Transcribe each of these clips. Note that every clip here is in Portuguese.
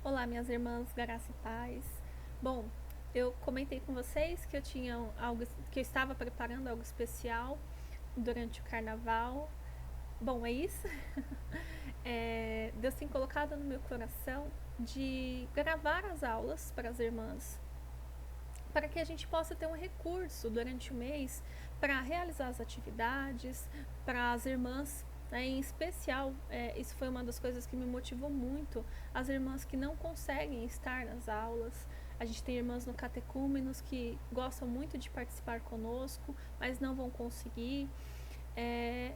Olá, minhas irmãs, graça e paz. Bom, eu comentei com vocês que eu tinha algo, que eu estava preparando algo especial durante o carnaval. Bom, é isso. Deus tem colocado no meu coração de gravar as aulas para as irmãs, para que a gente possa ter um recurso durante o mês para realizar as atividades, para as irmãs, né, em especial, isso foi uma das coisas que me motivou muito, as irmãs que não conseguem estar nas aulas. A gente tem irmãs no catecúmenos que gostam muito de participar conosco, mas não vão conseguir.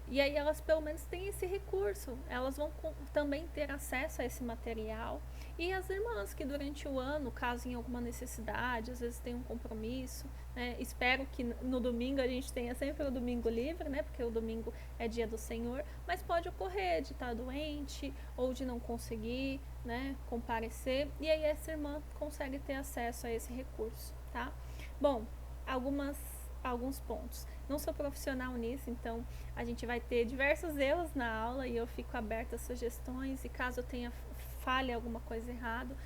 E aí elas pelo menos têm esse recurso, elas vão também ter acesso a esse material. E as irmãs que durante o ano, caso em alguma necessidade, às vezes tem um compromisso, né? Espero que no domingo a gente tenha sempre o domingo livre, né? Porque o domingo é dia do Senhor, mas pode ocorrer de estar doente ou de não conseguir, né, comparecer, e aí essa irmã consegue ter acesso a esse recurso, tá? Bom, alguns pontos. Não sou profissional nisso, então a gente vai ter diversos erros na aula e eu fico aberta a sugestões, e caso eu tenha falha alguma coisa errado,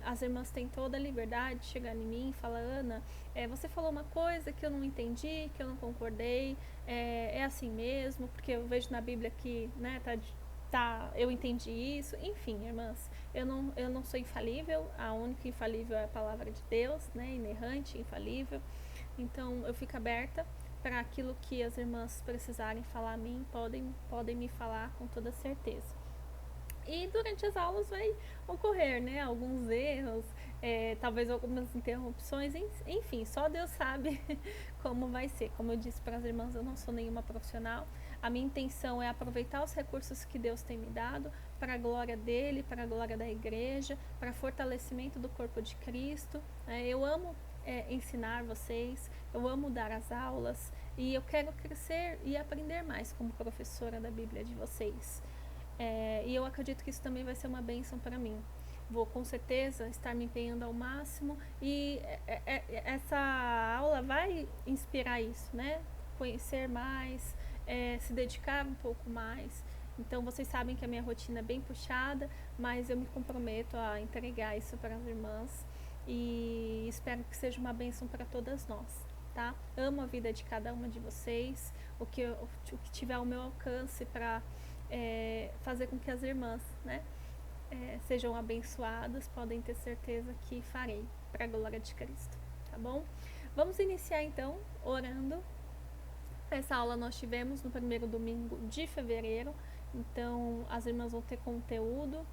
as irmãs têm toda a liberdade de chegar em mim e falar: Ana, você falou uma coisa que eu não entendi, que eu não concordei, é assim mesmo, porque eu vejo na Bíblia que, né, eu entendi isso. Enfim, irmãs, eu não sou infalível, a única infalível é a palavra de Deus, né, inerrante, infalível. Então eu fico aberta para aquilo que as irmãs precisarem falar a mim, podem me falar com toda certeza. E durante as aulas vai ocorrer, né, alguns erros, talvez algumas interrupções, enfim, só Deus sabe como vai ser. Como eu disse para as irmãs, eu não sou nenhuma profissional. A minha intenção é aproveitar os recursos que Deus tem me dado para a glória dele, para a glória da igreja, para fortalecimento do corpo de Cristo. Eu amo ensinar vocês, eu amo dar as aulas e eu quero crescer e aprender mais como professora da Bíblia de vocês. E eu acredito que isso também vai ser uma bênção para mim. Vou com certeza estar me empenhando ao máximo e essa aula vai inspirar isso, né? Conhecer mais, se dedicar um pouco mais. Então vocês sabem que a minha rotina é bem puxada, mas eu me comprometo a entregar isso para as irmãs e espero que seja uma bênção para todas nós. Tá? Amo a vida de cada uma de vocês, o que tiver ao meu alcance para fazer com que as irmãs, né, sejam abençoadas, podem ter certeza que farei, para a glória de Cristo, tá bom? Vamos iniciar então orando. Essa aula nós tivemos no primeiro domingo de fevereiro, então as irmãs vão ter conteúdo.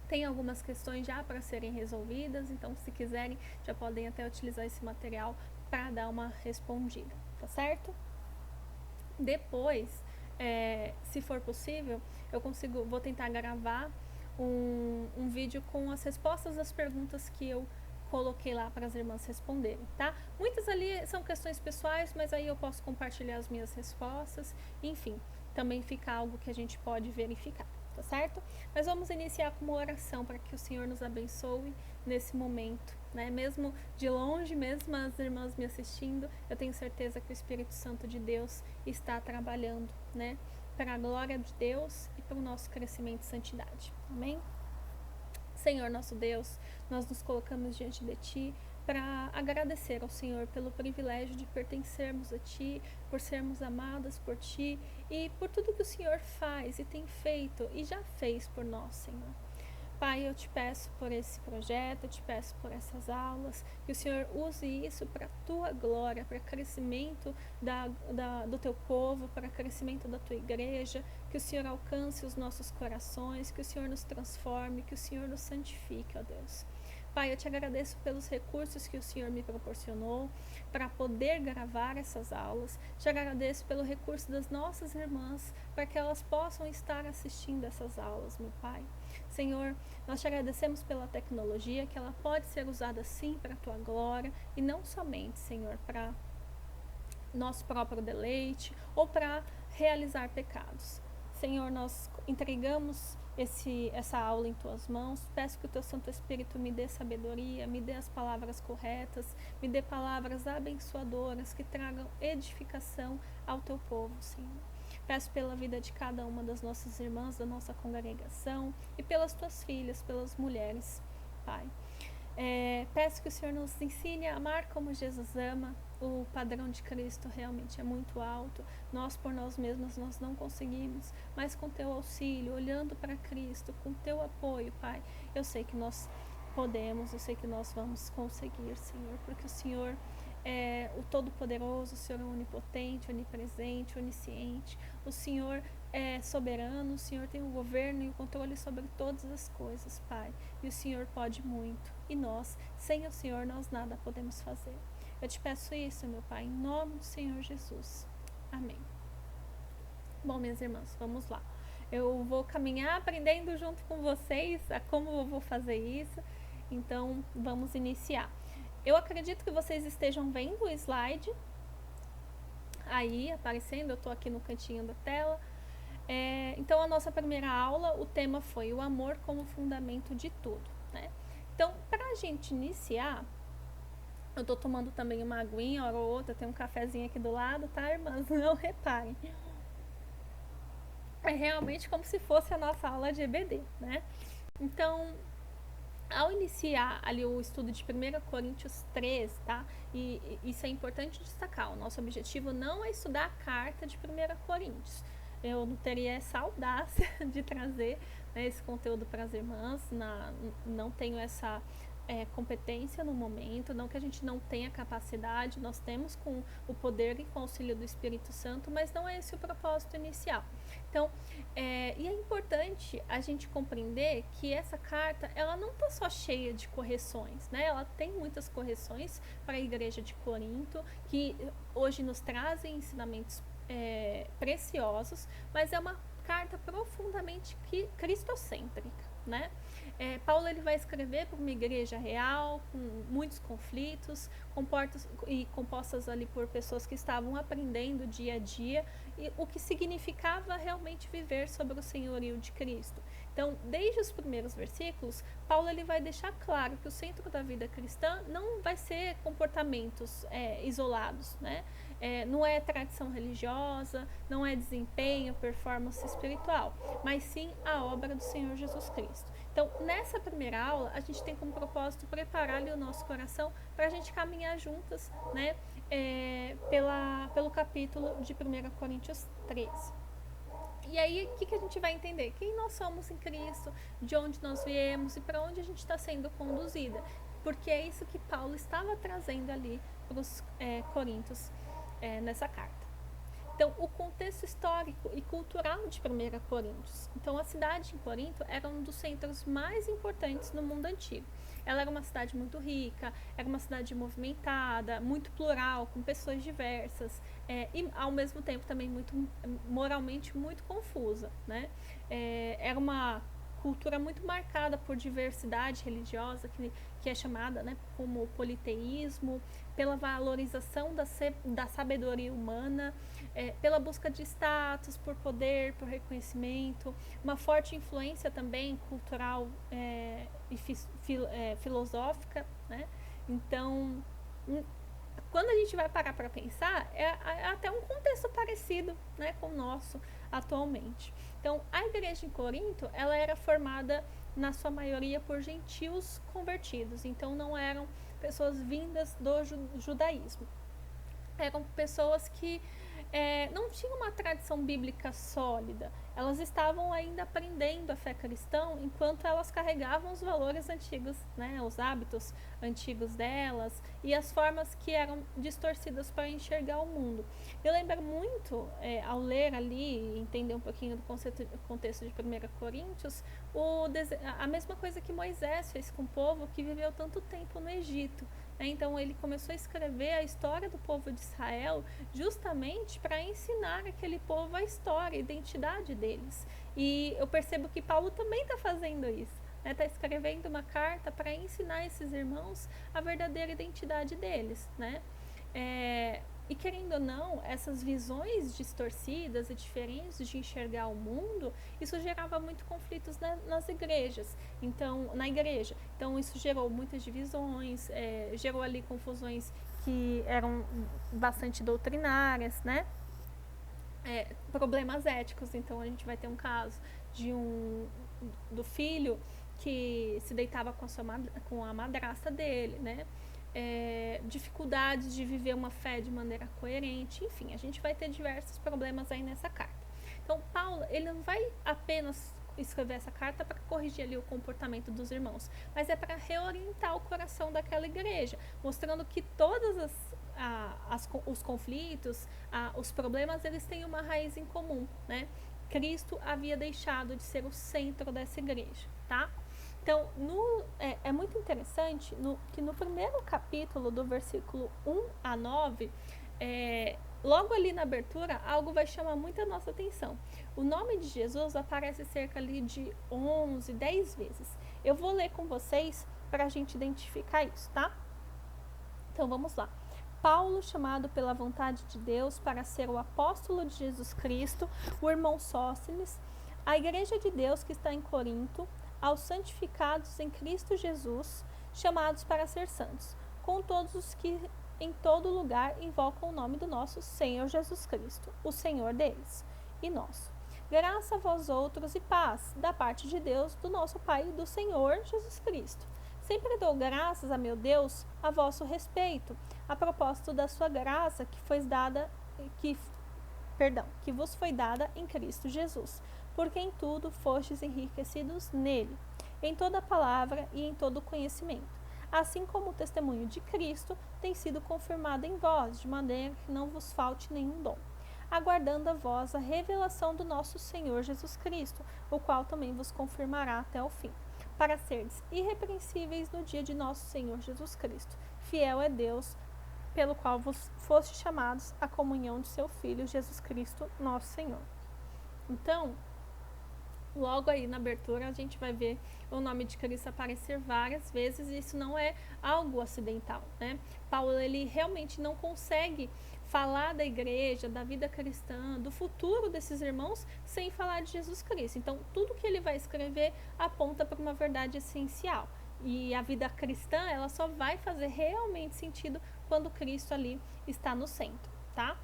Tem algumas questões já para serem resolvidas, então se quiserem já podem até utilizar esse material para dar uma respondida, tá certo? Depois, se for possível, vou tentar gravar um vídeo com as respostas das perguntas que eu coloquei lá para as irmãs responderem, tá? Muitas ali são questões pessoais, mas aí eu posso compartilhar as minhas respostas, enfim, também fica algo que a gente pode verificar, tá certo? Mas vamos iniciar com uma oração para que o Senhor nos abençoe nesse momento, né? Mesmo de longe, mesmo as irmãs me assistindo, eu tenho certeza que o Espírito Santo de Deus está trabalhando, né? Para a glória de Deus e para o nosso crescimento e santidade. Amém? Senhor nosso Deus, nós nos colocamos diante de Ti para agradecer ao Senhor pelo privilégio de pertencermos a Ti, por sermos amadas por Ti e por tudo que o Senhor faz e tem feito e já fez por nós, Senhor. Pai, eu te peço por esse projeto, eu te peço por essas aulas, que o Senhor use isso para a tua glória, para crescimento do teu povo, para crescimento da tua igreja, que o Senhor alcance os nossos corações, que o Senhor nos transforme, que o Senhor nos santifique, ó Deus. Pai, eu te agradeço pelos recursos que o Senhor me proporcionou para poder gravar essas aulas. Te agradeço pelo recurso das nossas irmãs para que elas possam estar assistindo essas aulas, meu Pai. Senhor, nós te agradecemos pela tecnologia, que ela pode ser usada sim para a tua glória e não somente, Senhor, para nosso próprio deleite ou para realizar pecados. Senhor, nós entregamos essa aula em tuas mãos. Peço que o teu Santo Espírito me dê sabedoria, me dê as palavras corretas, me dê palavras abençoadoras que tragam edificação ao teu povo, Senhor. Peço pela vida de cada uma das nossas irmãs, da nossa congregação e pelas tuas filhas, pelas mulheres, Pai. Peço que o Senhor nos ensine a amar como Jesus ama. O padrão de Cristo realmente é muito alto. Nós, por nós mesmos, nós não conseguimos, mas com teu auxílio, olhando para Cristo, com teu apoio, Pai, eu sei que nós podemos, eu sei que nós vamos conseguir, Senhor, porque o Senhor é o Todo-Poderoso, o Senhor é onipotente, onipresente, onisciente, o Senhor é soberano, o Senhor tem o governo e o controle sobre todas as coisas, Pai, e o Senhor pode muito, e nós, sem o Senhor, nós nada podemos fazer. Eu te peço isso, meu Pai, em nome do Senhor Jesus. Amém. Bom, minhas irmãs, vamos lá. Eu vou caminhar aprendendo junto com vocês a como eu vou fazer isso, então vamos iniciar. Eu acredito que vocês estejam vendo o slide aí aparecendo, eu estou aqui no cantinho da tela. Então, a nossa primeira aula, o tema foi o amor como fundamento de tudo, né? Então, para a gente iniciar, eu estou tomando também uma aguinha, hora ou outra, tem um cafezinho aqui do lado, tá, irmãs? Não reparem. É realmente como se fosse a nossa aula de EBD, né? Então, ao iniciar ali o estudo de 1 Coríntios 3, tá? E isso é importante destacar, o nosso objetivo não é estudar a carta de 1 Coríntios. Eu não teria essa audácia de trazer, né, esse conteúdo para as irmãs, não tenho essa competência no momento, não que a gente não tenha capacidade, nós temos com o poder e com o auxílio do Espírito Santo, mas não é esse o propósito inicial. Então, e é importante a gente compreender que essa carta, ela não está só cheia de correções, né? Ela tem muitas correções para a igreja de Corinto, que hoje nos trazem ensinamentos preciosos, mas é uma carta profundamente cristocêntrica, né? Paulo ele vai escrever para uma igreja real, com muitos conflitos, compostas ali por pessoas que estavam aprendendo dia a dia e o que significava realmente viver sobre o senhorio de Cristo. Então, desde os primeiros versículos, Paulo ele vai deixar claro que o centro da vida cristã não vai ser comportamentos isolados, né? Não é tradição religiosa, não é desempenho, performance espiritual, mas sim a obra do Senhor Jesus Cristo. Então, nessa primeira aula, a gente tem como propósito preparar ali o nosso coração para a gente caminhar juntas, né, pelo capítulo de 1 Coríntios 13. E aí, o que a gente vai entender? Quem nós somos em Cristo, de onde nós viemos e para onde a gente está sendo conduzida. Porque é isso que Paulo estava trazendo ali para os coríntios nessa carta. Então, o contexto histórico e cultural de 1 Coríntios. Então, a cidade em Corinto era um dos centros mais importantes no mundo antigo. Ela era uma cidade muito rica, era uma cidade movimentada, muito plural, com pessoas diversas, e ao mesmo tempo também moralmente muito confusa, né? Era uma cultura muito marcada por diversidade religiosa, que é chamada, né, como politeísmo, pela valorização da sabedoria humana, pela busca de status, por poder, por reconhecimento, uma forte influência também cultural e filosófica, né? Então, quando a gente vai parar para pensar, é até um contexto parecido, né, com o nosso atualmente. Então, a igreja em Corinto, ela era formada, na sua maioria, por gentios convertidos. Então, não eram pessoas vindas do judaísmo. Eram pessoas que não tinham uma tradição bíblica sólida. Elas estavam ainda aprendendo a fé cristã, enquanto elas carregavam os valores antigos, né, os hábitos antigos delas e as formas que eram distorcidas para enxergar o mundo. Eu lembro muito, ao ler ali e entender um pouquinho do contexto de 1 Coríntios, a mesma coisa que Moisés fez com o povo que viveu tanto tempo no Egito. Então, ele começou a escrever a história do povo de Israel justamente para ensinar aquele povo a história, a identidade deles. E eu percebo que Paulo também está fazendo isso. Está escrevendo uma carta para ensinar esses irmãos a verdadeira identidade deles, né? E querendo ou não, essas visões distorcidas e diferentes de enxergar o mundo, isso gerava muito conflitos nas igrejas. Então, na igreja. Então, isso gerou muitas divisões, gerou ali confusões que eram bastante doutrinárias, né? problemas éticos. Então a gente vai ter um caso do filho que se deitava com a madrasta dele, né? Dificuldades de viver uma fé de maneira coerente, enfim, a gente vai ter diversos problemas aí nessa carta. Então Paulo, ele não vai apenas escrever essa carta para corrigir ali o comportamento dos irmãos, mas é para reorientar o coração daquela igreja, mostrando que todos os conflitos, os problemas, eles têm uma raiz em comum, né? Cristo havia deixado de ser o centro dessa igreja, tá? Então, é muito interessante que no primeiro capítulo, do versículo 1 a 9, logo ali na abertura, algo vai chamar muito a nossa atenção. O nome de Jesus aparece cerca ali de 11, 10 vezes. Eu vou ler com vocês para a gente identificar isso, tá? Então, vamos lá. Paulo, chamado pela vontade de Deus para ser o apóstolo de Jesus Cristo, o irmão Sóstenes, a igreja de Deus que está em Corinto, aos santificados em Cristo Jesus, chamados para ser santos, com todos os que em todo lugar invocam o nome do nosso Senhor Jesus Cristo, o Senhor deles e nosso. Graça a vós outros e paz, da parte de Deus, do nosso Pai e do Senhor Jesus Cristo. Sempre dou graças a meu Deus a vosso respeito, a propósito da sua graça que vos foi dada em Cristo Jesus, porque em tudo fostes enriquecidos nele, em toda palavra e em todo conhecimento, assim como o testemunho de Cristo tem sido confirmado em vós, de maneira que não vos falte nenhum dom, aguardando a vós a revelação do nosso Senhor Jesus Cristo, o qual também vos confirmará até o fim, para seres irrepreensíveis no dia de nosso Senhor Jesus Cristo. Fiel é Deus, pelo qual vos foste chamados à comunhão de seu Filho, Jesus Cristo, nosso Senhor. Então, logo aí na abertura, a gente vai ver o nome de Cristo aparecer várias vezes, e isso não é algo acidental, né? Paulo, ele realmente não consegue falar da igreja, da vida cristã, do futuro desses irmãos, sem falar de Jesus Cristo. Então, tudo que ele vai escrever aponta para uma verdade essencial. E a vida cristã, ela só vai fazer realmente sentido quando Cristo ali está no centro, tá?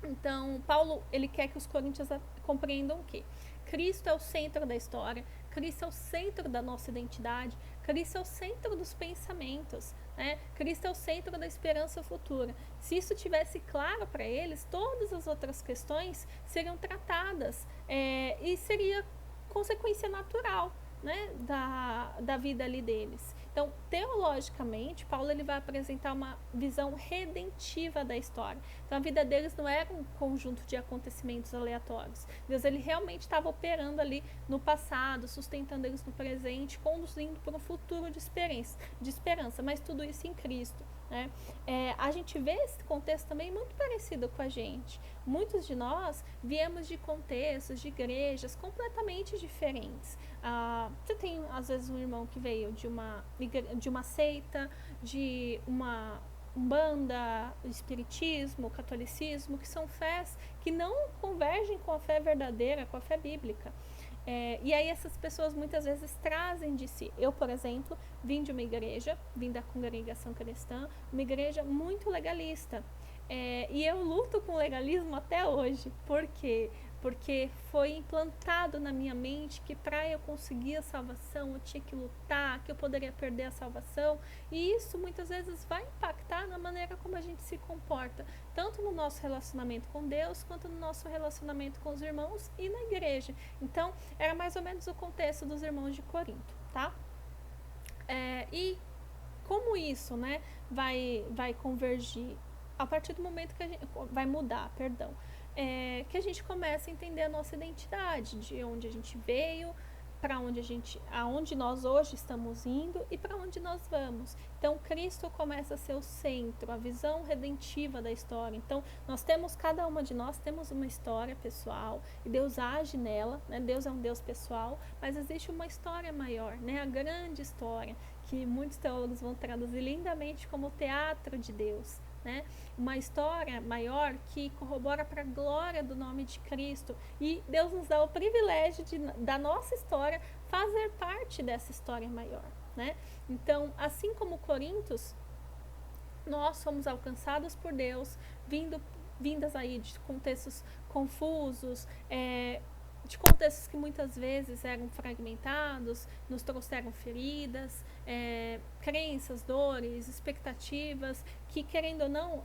Então, Paulo, ele quer que os coríntios compreendam o quê? Cristo é o centro da história, Cristo é o centro da nossa identidade, Cristo é o centro dos pensamentos, né? Cristo é o centro da esperança futura. Se isso tivesse claro para eles, todas as outras questões seriam tratadas e seria consequência natural, né, da vida ali deles. Então, teologicamente, Paulo, ele vai apresentar uma visão redentiva da história. Então, a vida deles não era um conjunto de acontecimentos aleatórios. Deus, ele realmente estava operando ali no passado, sustentando eles no presente, conduzindo para um futuro de esperança, mas tudo isso em Cristo, né? A gente vê esse contexto também muito parecido com a gente. Muitos de nós viemos de contextos, de igrejas completamente diferentes. Você tem, às vezes, um irmão que veio de uma seita, de uma umbanda, espiritismo, catolicismo, que são fés que não convergem com a fé verdadeira, com a fé bíblica. E aí essas pessoas muitas vezes trazem de si. Eu, por exemplo, vim de uma igreja, vim da congregação cristã, uma igreja muito legalista. E eu luto com o legalismo até hoje. Por quê? Porque foi implantado na minha mente que para eu conseguir a salvação eu tinha que lutar, que eu poderia perder a salvação, e isso muitas vezes vai impactar na maneira como a gente se comporta, tanto no nosso relacionamento com Deus, quanto no nosso relacionamento com os irmãos e na igreja. Então, era mais ou menos o contexto dos irmãos de Corinto, tá? E como isso, né, vai convergir a partir do momento que a gente vai mudar, perdão, que a gente começa a entender a nossa identidade, de onde a gente veio, para aonde nós hoje estamos indo e para onde nós vamos. Então, Cristo começa a ser o centro, a visão redentiva da história. Então, cada uma de nós temos uma história pessoal e Deus age nela, né? Deus é um Deus pessoal, mas existe uma história maior, né? A grande história, que muitos teólogos vão traduzir lindamente como o teatro de Deus, né? Uma história maior que corrobora para a glória do nome de Cristo, e Deus nos dá o privilégio da nossa história fazer parte dessa história maior, né? Então, assim como Coríntios, nós fomos alcançados por Deus, vindo vindas aí de contextos confusos, de contextos que muitas vezes eram fragmentados, nos trouxeram feridas, crenças, dores, expectativas, que querendo ou não,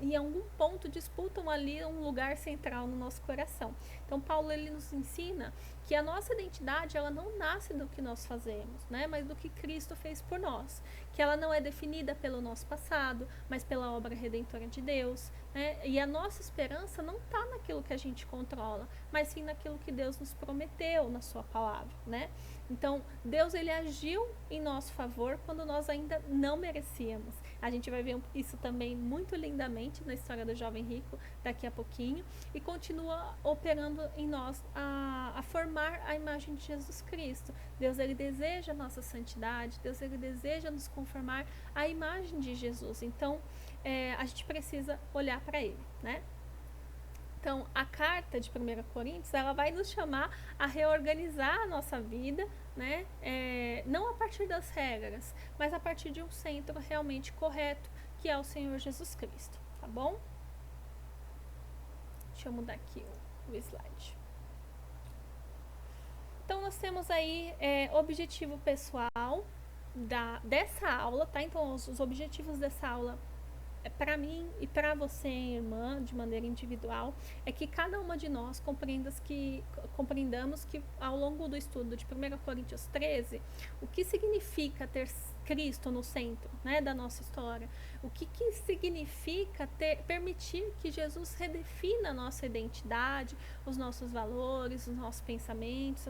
em algum ponto disputam ali um lugar central no nosso coração. Então Paulo ele nos ensina que a nossa identidade ela não nasce do que nós fazemos, né, mas do que Cristo fez por nós, que ela não é definida pelo nosso passado, mas pela obra redentora de Deus, né, e a nossa esperança não está naquilo que a gente controla, mas sim naquilo que Deus nos prometeu na sua palavra, né? Então, Deus ele agiu em nosso favor quando nós ainda não merecíamos. A gente vai ver isso também muito lindamente na história do jovem rico daqui a pouquinho, e continua operando em nós a formar a imagem de Jesus Cristo. Deus ele deseja a nossa santidade, Deus ele deseja nos conformar à imagem de Jesus. Então, a gente precisa olhar para ele, né? Então, a carta de 1 Coríntios, ela vai nos chamar a reorganizar a nossa vida, né? Não a partir das regras, mas a partir de um centro realmente correto, que é o Senhor Jesus Cristo, tá bom? Deixa eu mudar aqui o slide. Então, nós temos aí objetivo pessoal dessa aula, tá? Então, os objetivos dessa aula para mim e para você, irmã, de maneira individual, é que cada uma de nós compreendamos que ao longo do estudo de 1 Coríntios 13, o que significa ter Cristo no centro, né, da nossa história, o que significa permitir que Jesus redefina a nossa identidade, os nossos valores, os nossos pensamentos,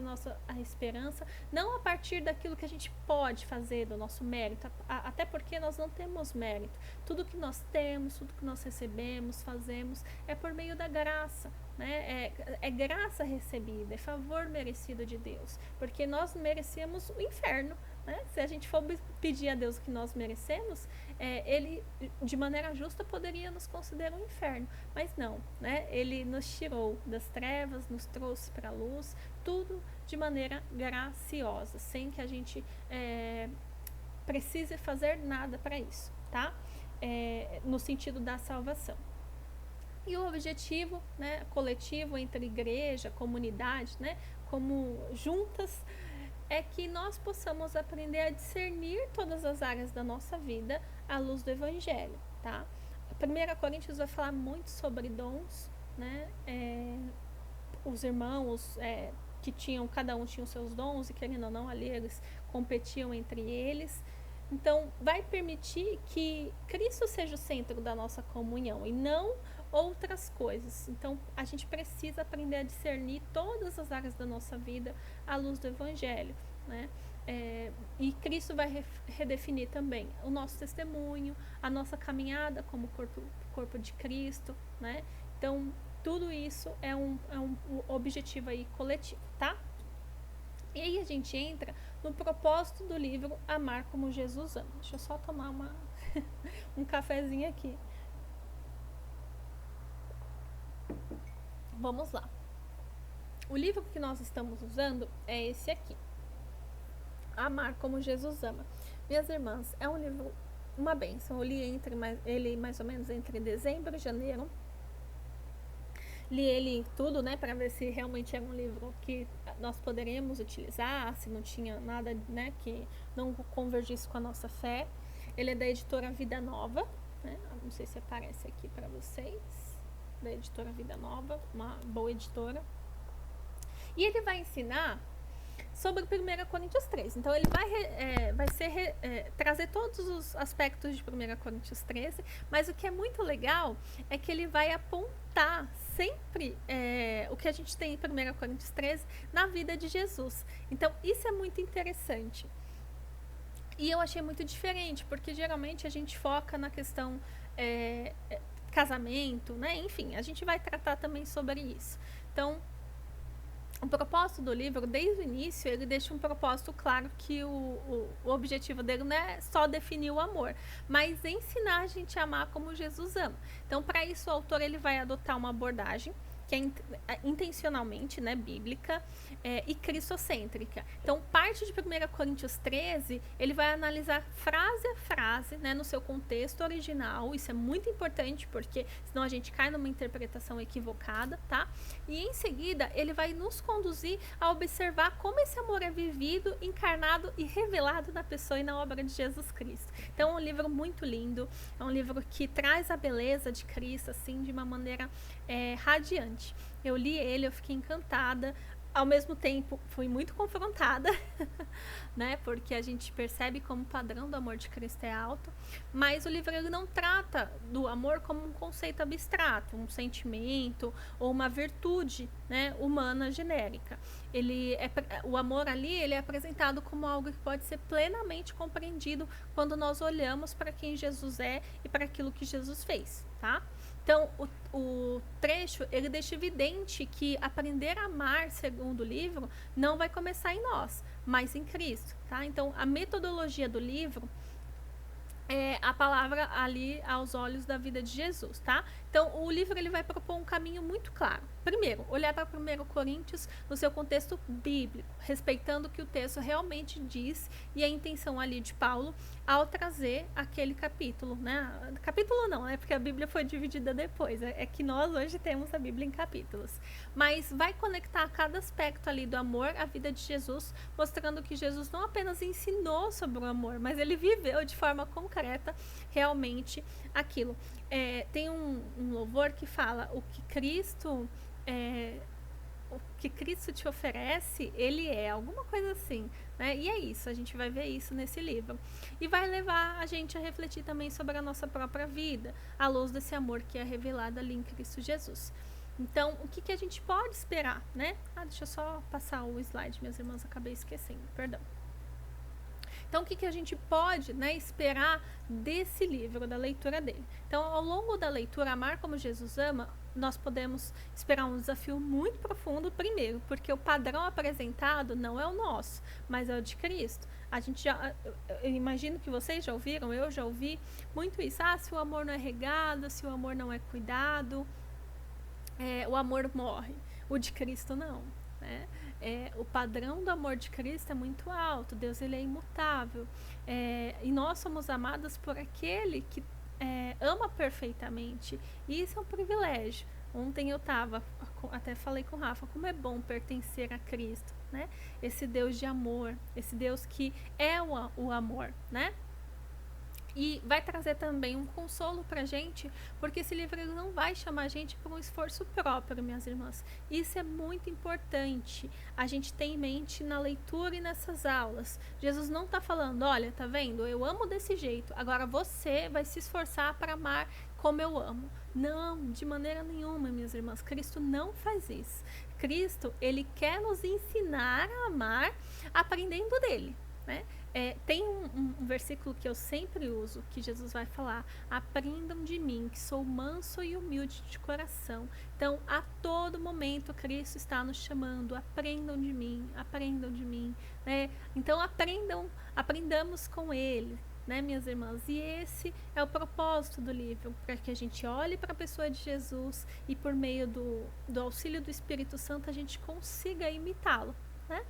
a esperança, não a partir daquilo que a gente pode fazer, do nosso mérito, até porque nós não temos mérito. Tudo que nós temos, tudo que nós recebemos, fazemos, é por meio da graça, né? É graça recebida, é favor merecido de Deus, porque nós merecemos o inferno, né? Se a gente for pedir a Deus o que nós merecemos, Ele, de maneira justa, poderia nos considerar um inferno, mas não, né? Ele nos tirou das trevas, nos trouxe para a luz, tudo de maneira graciosa, sem que a gente precise fazer nada para isso, tá? No sentido da salvação. E o objetivo, né, coletivo entre igreja, comunidade, né, como juntas, é que nós possamos aprender a discernir todas as áreas da nossa vida à luz do Evangelho, tá? 1 Coríntios vai falar muito sobre dons, né? Os irmãos que cada um tinha os seus dons, e querendo ou não, ali eles competiam entre eles. Então, vai permitir que Cristo seja o centro da nossa comunhão e não outras coisas. Então, a gente precisa aprender a discernir todas as áreas da nossa vida à luz do Evangelho, né? E Cristo vai redefinir também o nosso testemunho, a nossa caminhada como corpo de Cristo, né? Então, tudo isso é um objetivo aí coletivo, tá? E aí a gente entra no propósito do livro Amar como Jesus Ama. Deixa eu só tomar um cafezinho aqui. Vamos lá. O livro que nós estamos usando é esse aqui. Amar como Jesus Ama. Minhas irmãs, é um livro, uma bênção. Eu li ele mais ou menos entre dezembro e janeiro. Li ele tudo, né, para ver se realmente era um livro que nós poderíamos utilizar, se não tinha nada, né, que não convergisse com a nossa fé. Ele é da editora Vida Nova, né? Não sei se aparece aqui para vocês. Da editora Vida Nova, uma boa editora. E ele vai ensinar sobre 1 Coríntios 13. Então, ele vai trazer todos os aspectos de 1 Coríntios 13, mas o que é muito legal é que ele vai apontar sempre o que a gente tem em 1 Coríntios 13 na vida de Jesus. Então, isso é muito interessante. E eu achei muito diferente, porque geralmente a gente foca na questão casamento, né? Enfim, a gente vai tratar também sobre isso. Então, o propósito do livro, desde o início, ele deixa um propósito claro, que o objetivo dele não é só definir o amor, mas ensinar a gente a amar como Jesus ama. Então, para isso, o autor ele vai adotar uma abordagem que é intencionalmente, né, bíblica, e cristocêntrica. Então, parte de 1 Coríntios 13, ele vai analisar frase a frase, né, no seu contexto original. Isso é muito importante, porque senão a gente cai numa interpretação equivocada, tá? E em seguida, ele vai nos conduzir a observar como esse amor é vivido, encarnado e revelado na pessoa e na obra de Jesus Cristo. Então, é um livro muito lindo, é um livro que traz a beleza de Cristo, assim, de uma maneira radiante. Eu li ele, eu fiquei encantada. Ao mesmo tempo, fui muito confrontada, né? Porque a gente percebe como o padrão do amor de Cristo é alto, mas o livro ele não trata do amor como um conceito abstrato, um sentimento ou uma virtude, né, humana genérica. O amor ali ele é apresentado como algo que pode ser plenamente compreendido quando nós olhamos para quem Jesus é e para aquilo que Jesus fez, tá? Então, o trecho, ele deixa evidente que aprender a amar, segundo o livro, não vai começar em nós, mas em Cristo, tá? Então, a metodologia do livro é a palavra ali aos olhos da vida de Jesus, tá? Então, o livro ele vai propor um caminho muito claro. Primeiro, olhar para 1 Coríntios no seu contexto bíblico, respeitando o que o texto realmente diz e a intenção ali de Paulo ao trazer aquele capítulo, né? Capítulo não, né? Porque a Bíblia foi dividida depois. É que nós hoje temos a Bíblia em capítulos. Mas vai conectar cada aspecto ali do amor à vida de Jesus, mostrando que Jesus não apenas ensinou sobre o amor, mas ele viveu de forma concreta realmente aquilo. Tem um louvor que fala o que Cristo te oferece, ele é alguma coisa assim, né? E é isso, a gente vai ver isso nesse livro e vai levar a gente a refletir também sobre a nossa própria vida à luz desse amor que é revelado ali em Cristo Jesus. Então, o que a gente pode esperar, né? Deixa eu só passar o slide, minhas irmãs, acabei esquecendo, perdão. Então, o que a gente pode, né, esperar desse livro, da leitura dele? Então, ao longo da leitura, Amar como Jesus Ama, nós podemos esperar um desafio muito profundo, primeiro, porque o padrão apresentado não é o nosso, mas é o de Cristo. Eu imagino que vocês já ouviram, eu já ouvi muito isso. Se o amor não é regado, se o amor não é cuidado, o amor morre. O de Cristo não, né? O padrão do amor de Cristo é muito alto. Deus ele é imutável, e nós somos amados por aquele que ama perfeitamente, e isso é um privilégio. Ontem eu até falei com o Rafa, como é bom pertencer a Cristo, né? Esse Deus de amor, esse Deus que é o amor, né? E vai trazer também um consolo pra gente, porque esse livro não vai chamar a gente para um esforço próprio, minhas irmãs. Isso é muito importante a gente ter em mente na leitura e nessas aulas. Jesus não está falando, olha, tá vendo? Eu amo desse jeito, agora você vai se esforçar para amar como eu amo. Não, de maneira nenhuma, minhas irmãs. Cristo não faz isso. Cristo, ele quer nos ensinar a amar aprendendo dele, né? Tem um versículo que eu sempre uso, que Jesus vai falar: aprendam de mim, que sou manso e humilde de coração. Então, a todo momento, Cristo está nos chamando: aprendam de mim, né? Então, aprendamos com Ele, né, minhas irmãs? E esse é o propósito do livro, para que a gente olhe para a pessoa de Jesus e, por meio do auxílio do Espírito Santo, a gente consiga imitá-lo, né?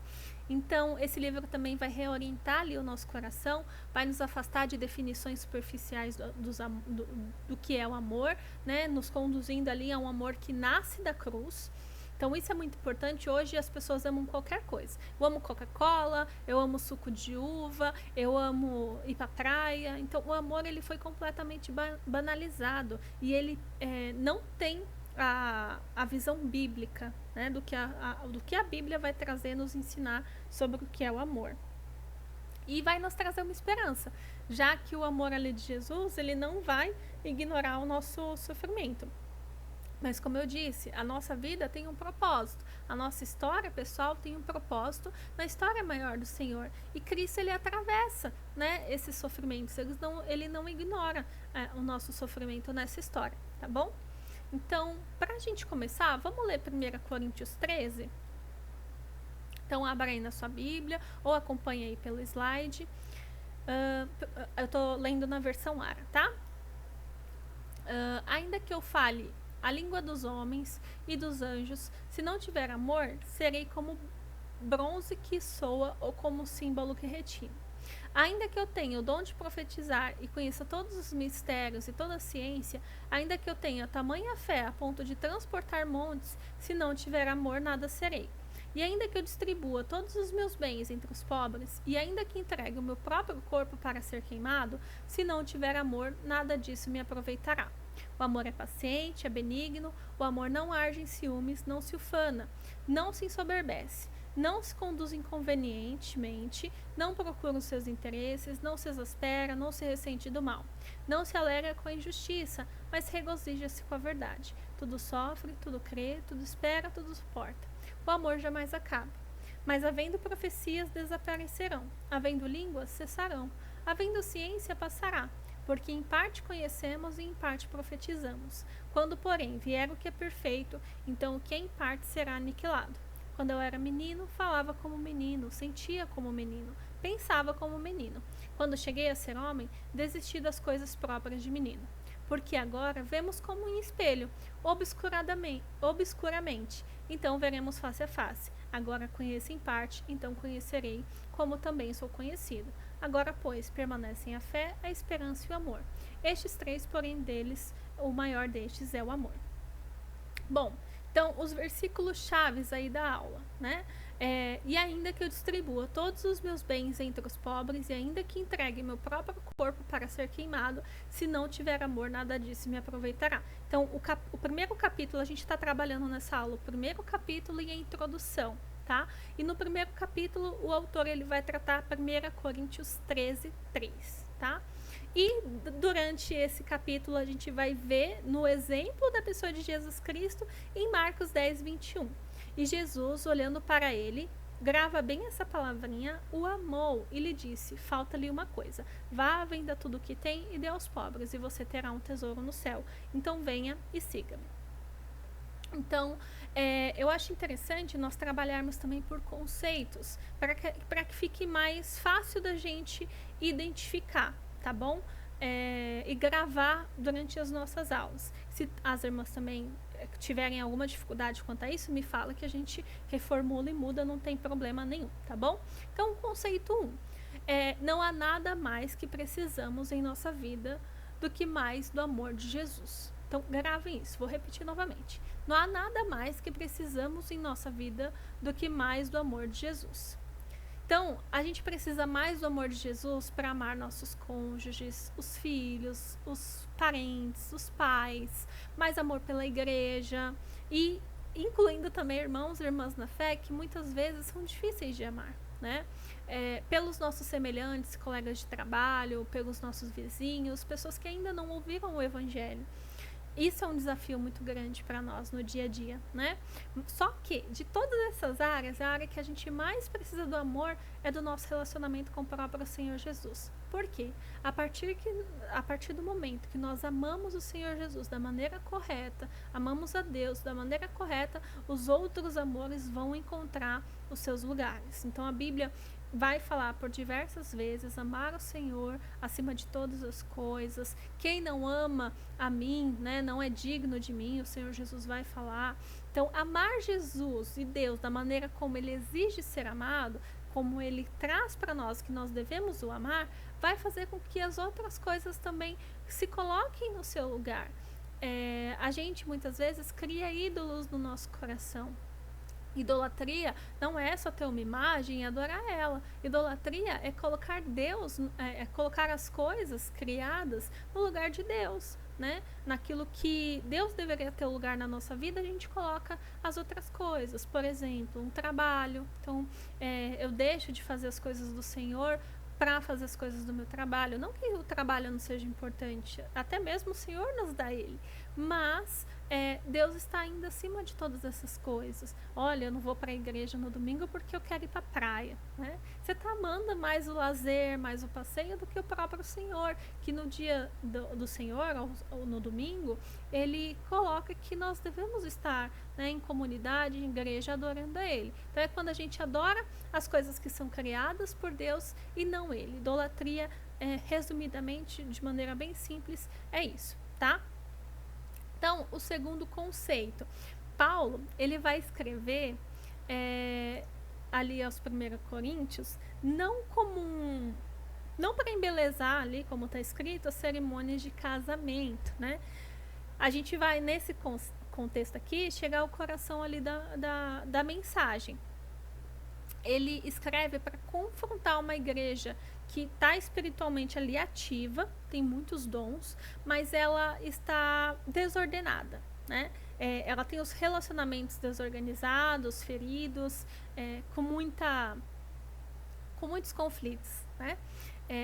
Então, esse livro também vai reorientar ali o nosso coração, vai nos afastar de definições superficiais do que é o amor, né? Nos conduzindo ali a um amor que nasce da cruz. Então, isso é muito importante. Hoje as pessoas amam qualquer coisa. Eu amo Coca-Cola, eu amo suco de uva, eu amo ir pra praia. Então, o amor ele foi completamente banalizado e ele não tem a visão bíblica, né, do que a Bíblia vai trazer, nos ensinar sobre o que é o amor. E vai nos trazer uma esperança, já que o amor ali de Jesus, ele não vai ignorar o nosso sofrimento. Mas, como eu disse, a nossa vida tem um propósito. A nossa história pessoal tem um propósito na história maior do Senhor. E Cristo, ele atravessa, né, esses sofrimentos. Ele não ignora o nosso sofrimento nessa história, tá bom? Então, para a gente começar, vamos ler 1 Coríntios 13? Então, abra aí na sua Bíblia ou acompanhe aí pelo slide. Eu estou lendo na versão ARA, tá? Ainda que eu fale a língua dos homens e dos anjos. Se não tiver amor, serei como bronze que soa ou como símbolo que retine. Ainda que eu tenha o dom de profetizar e conheça todos os mistérios e toda a ciência, ainda que eu tenha tamanha fé a ponto de transportar montes, se não tiver amor, nada serei. E ainda que eu distribua todos os meus bens entre os pobres, e ainda que entregue o meu próprio corpo para ser queimado, se não tiver amor, nada disso me aproveitará. O amor é paciente, é benigno, o amor não arde em ciúmes, não se ufana, não se ensoberbece, não se conduz inconvenientemente, não procura os seus interesses, não se exaspera, não se ressente do mal, não se alegra com a injustiça, mas regozija-se com a verdade. Tudo sofre, tudo crê, tudo espera, tudo suporta. O amor jamais acaba. Mas havendo profecias, desaparecerão, havendo línguas, cessarão, havendo ciência, passará, porque em parte conhecemos e em parte profetizamos. Quando, porém, vier o que é perfeito, então o que é em parte será aniquilado. Quando eu era menino, falava como menino, sentia como menino, pensava como menino. Quando cheguei a ser homem, desisti das coisas próprias de menino. Porque agora vemos como em espelho, obscuramente, então veremos face a face. Agora conheço em parte, então conhecerei, como também sou conhecido. Agora, pois, permanecem a fé, a esperança e o amor. Estes três, porém, deles, o maior destes é o amor. Bom, então, os versículos chaves aí da aula, né? E ainda que eu distribua todos os meus bens entre os pobres, e ainda que entregue meu próprio corpo para ser queimado, se não tiver amor, nada disso me aproveitará. Então, o primeiro capítulo, a gente está trabalhando nessa aula, o primeiro capítulo e a introdução, tá? E no primeiro capítulo, o autor ele vai tratar 1 Coríntios 13, 3, tá? E durante esse capítulo a gente vai ver no exemplo da pessoa de Jesus Cristo em Marcos 10, 21. E Jesus, olhando para ele, grava bem essa palavrinha, o amou e lhe disse, falta-lhe uma coisa, vá, venda tudo o que tem e dê aos pobres e você terá um tesouro no céu. Então venha e siga-me. Então, eu acho interessante nós trabalharmos também por conceitos, para que fique mais fácil da gente identificar, tá bom? E gravar durante as nossas aulas. Se as irmãs também tiverem alguma dificuldade quanto a isso, me fala que a gente reformula e muda, não tem problema nenhum, tá bom? Então, conceito 1. Não há nada mais que precisamos em nossa vida do que mais do amor de Jesus. Então, gravem isso, vou repetir novamente. Não há nada mais que precisamos em nossa vida do que mais do amor de Jesus. Então, a gente precisa mais do amor de Jesus para amar nossos cônjuges, os filhos, os parentes, os pais, mais amor pela igreja e incluindo também irmãos e irmãs na fé que muitas vezes são difíceis de amar, né? Pelos nossos semelhantes, colegas de trabalho, pelos nossos vizinhos, pessoas que ainda não ouviram o evangelho. Isso é um desafio muito grande para nós no dia a dia, né? Só que, de todas essas áreas, a área que a gente mais precisa do amor é do nosso relacionamento com o próprio Senhor Jesus. Por quê? A partir do momento que nós amamos o Senhor Jesus da maneira correta, amamos a Deus da maneira correta, os outros amores vão encontrar os seus lugares. Então, a Bíblia vai falar por diversas vezes, amar o Senhor acima de todas as coisas. Quem não ama a mim, né, não é digno de mim, o Senhor Jesus vai falar. Então, amar Jesus e Deus da maneira como Ele exige ser amado, como Ele traz para nós que nós devemos o amar, vai fazer com que as outras coisas também se coloquem no seu lugar. A gente muitas vezes cria ídolos no nosso coração. Idolatria não é só ter uma imagem e adorar ela. Idolatria é colocar Deus, colocar as coisas criadas no lugar de Deus, né? Naquilo que Deus deveria ter lugar na nossa vida, a gente coloca as outras coisas. Por exemplo, um trabalho. Então, eu deixo de fazer as coisas do Senhor para fazer as coisas do meu trabalho. Não que o trabalho não seja importante, até mesmo o Senhor nos dá ele, mas Deus está ainda acima de todas essas coisas. Olha, eu não vou para a igreja no domingo porque eu quero ir para a praia, né? Você está amando mais o lazer, mais o passeio do que o próprio Senhor, que no dia do Senhor, ou no domingo, Ele coloca que nós devemos estar, né, em comunidade, em igreja, adorando a Ele. Então é quando a gente adora as coisas que são criadas por Deus e não Ele. Idolatria, resumidamente, de maneira bem simples, é isso, tá? Então, o segundo conceito, Paulo, ele vai escrever ali aos 1 Coríntios, não como não para embelezar ali, como está escrito, as cerimônias de casamento, né? A gente vai, nesse contexto aqui, chegar ao coração ali da mensagem. Ele escreve para confrontar uma igreja que está espiritualmente ali ativa, tem muitos dons, mas ela está desordenada, né? Ela tem os relacionamentos desorganizados, feridos, com muitos conflitos, né?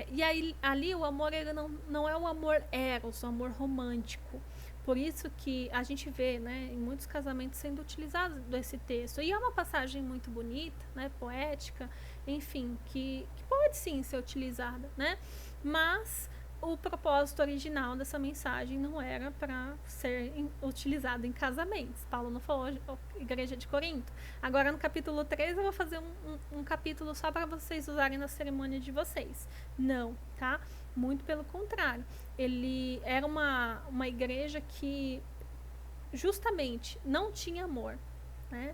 E aí, ali o amor ele não é o amor eros, o amor romântico. Por isso que a gente vê, né, em muitos casamentos sendo utilizado esse texto. E é uma passagem muito bonita, né, poética, enfim, que pode sim ser utilizada, né? Mas o propósito original dessa mensagem não era para ser utilizado em casamentos. Paulo não falou igreja de Corinto. Agora no capítulo 3 eu vou fazer um capítulo só para vocês usarem na cerimônia de vocês. Não, tá? Muito pelo contrário. Ele era uma igreja que justamente não tinha amor, né?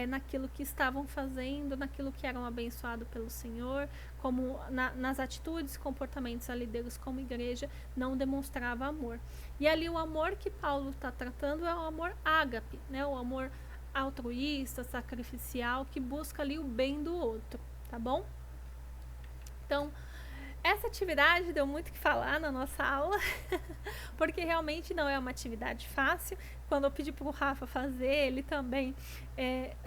Naquilo que estavam fazendo, naquilo que eram abençoados pelo Senhor, como nas atitudes, comportamentos ali deles como igreja, não demonstrava amor. E ali o amor que Paulo está tratando é o amor ágape, né? O amor altruísta, sacrificial, que busca ali o bem do outro, tá bom? Então, essa atividade deu muito o que falar na nossa aula, porque realmente não é uma atividade fácil. Quando eu pedi para o Rafa fazer, ele também...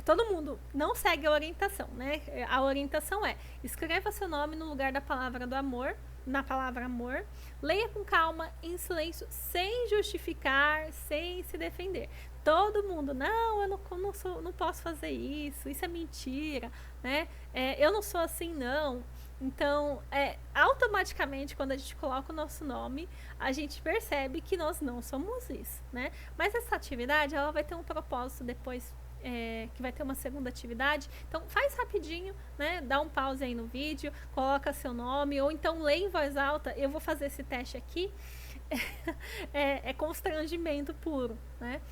todo mundo não segue a orientação, né? A orientação é: escreva seu nome no lugar da palavra do amor, na palavra amor, leia com calma, em silêncio, sem justificar, sem se defender. Todo mundo, não, eu não posso fazer isso é mentira, né? Eu não sou assim, não. Então, automaticamente, quando a gente coloca o nosso nome, a gente percebe que nós não somos isso, né? Mas essa atividade, ela vai ter um propósito depois, que vai ter uma segunda atividade. Então, faz rapidinho, né? Dá um pause aí no vídeo, coloca seu nome, ou então lê em voz alta. Eu vou fazer esse teste aqui. É constrangimento puro, né?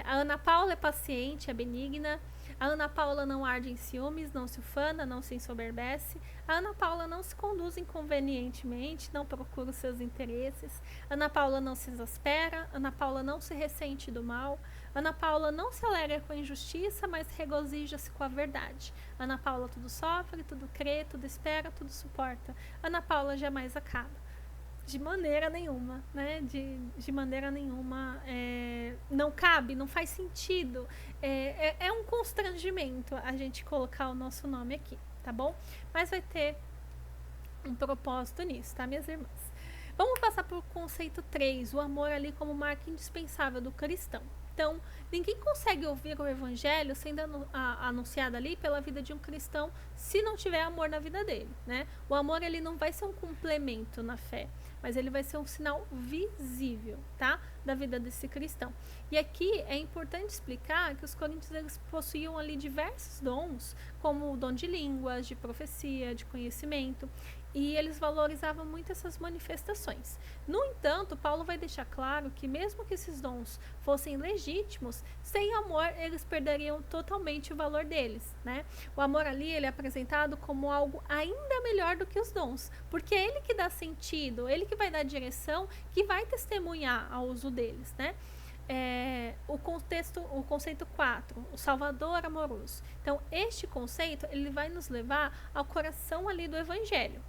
A Ana Paula é paciente, é benigna. A Ana Paula não arde em ciúmes, não se ufana, não se ensoberbece. A Ana Paula não se conduz inconvenientemente, não procura os seus interesses. Ana Paula não se exaspera. Ana Paula não se ressente do mal. Ana Paula não se alegra com a injustiça, mas regozija-se com a verdade. Ana Paula tudo sofre, tudo crê, tudo espera, tudo suporta. Ana Paula jamais acaba. De maneira nenhuma, né? De maneira nenhuma. Não cabe, não faz sentido. É um constrangimento a gente colocar o nosso nome aqui, tá bom? Mas vai ter um propósito nisso, tá, minhas irmãs? Vamos passar para o conceito 3, o amor ali como marca indispensável do cristão. Então, ninguém consegue ouvir o evangelho sendo anunciado ali pela vida de um cristão se não tiver amor na vida dele, né? O amor, ele não vai ser um complemento na fé, mas ele vai ser um sinal visível, tá? Da vida desse cristão. E aqui é importante explicar que os coríntios, eles possuíam ali diversos dons, como o dom de línguas, de profecia, de conhecimento, e eles valorizavam muito essas manifestações. No entanto, Paulo vai deixar claro que mesmo que esses dons fossem legítimos, sem amor eles perderiam totalmente o valor deles, né? O amor ali, ele é apresentado como algo ainda melhor do que os dons, porque é ele que dá sentido, ele que vai dar direção, que vai testemunhar ao uso deles, né? O conceito 4, o Salvador amoroso. Então, este conceito, ele vai nos levar ao coração ali do Evangelho.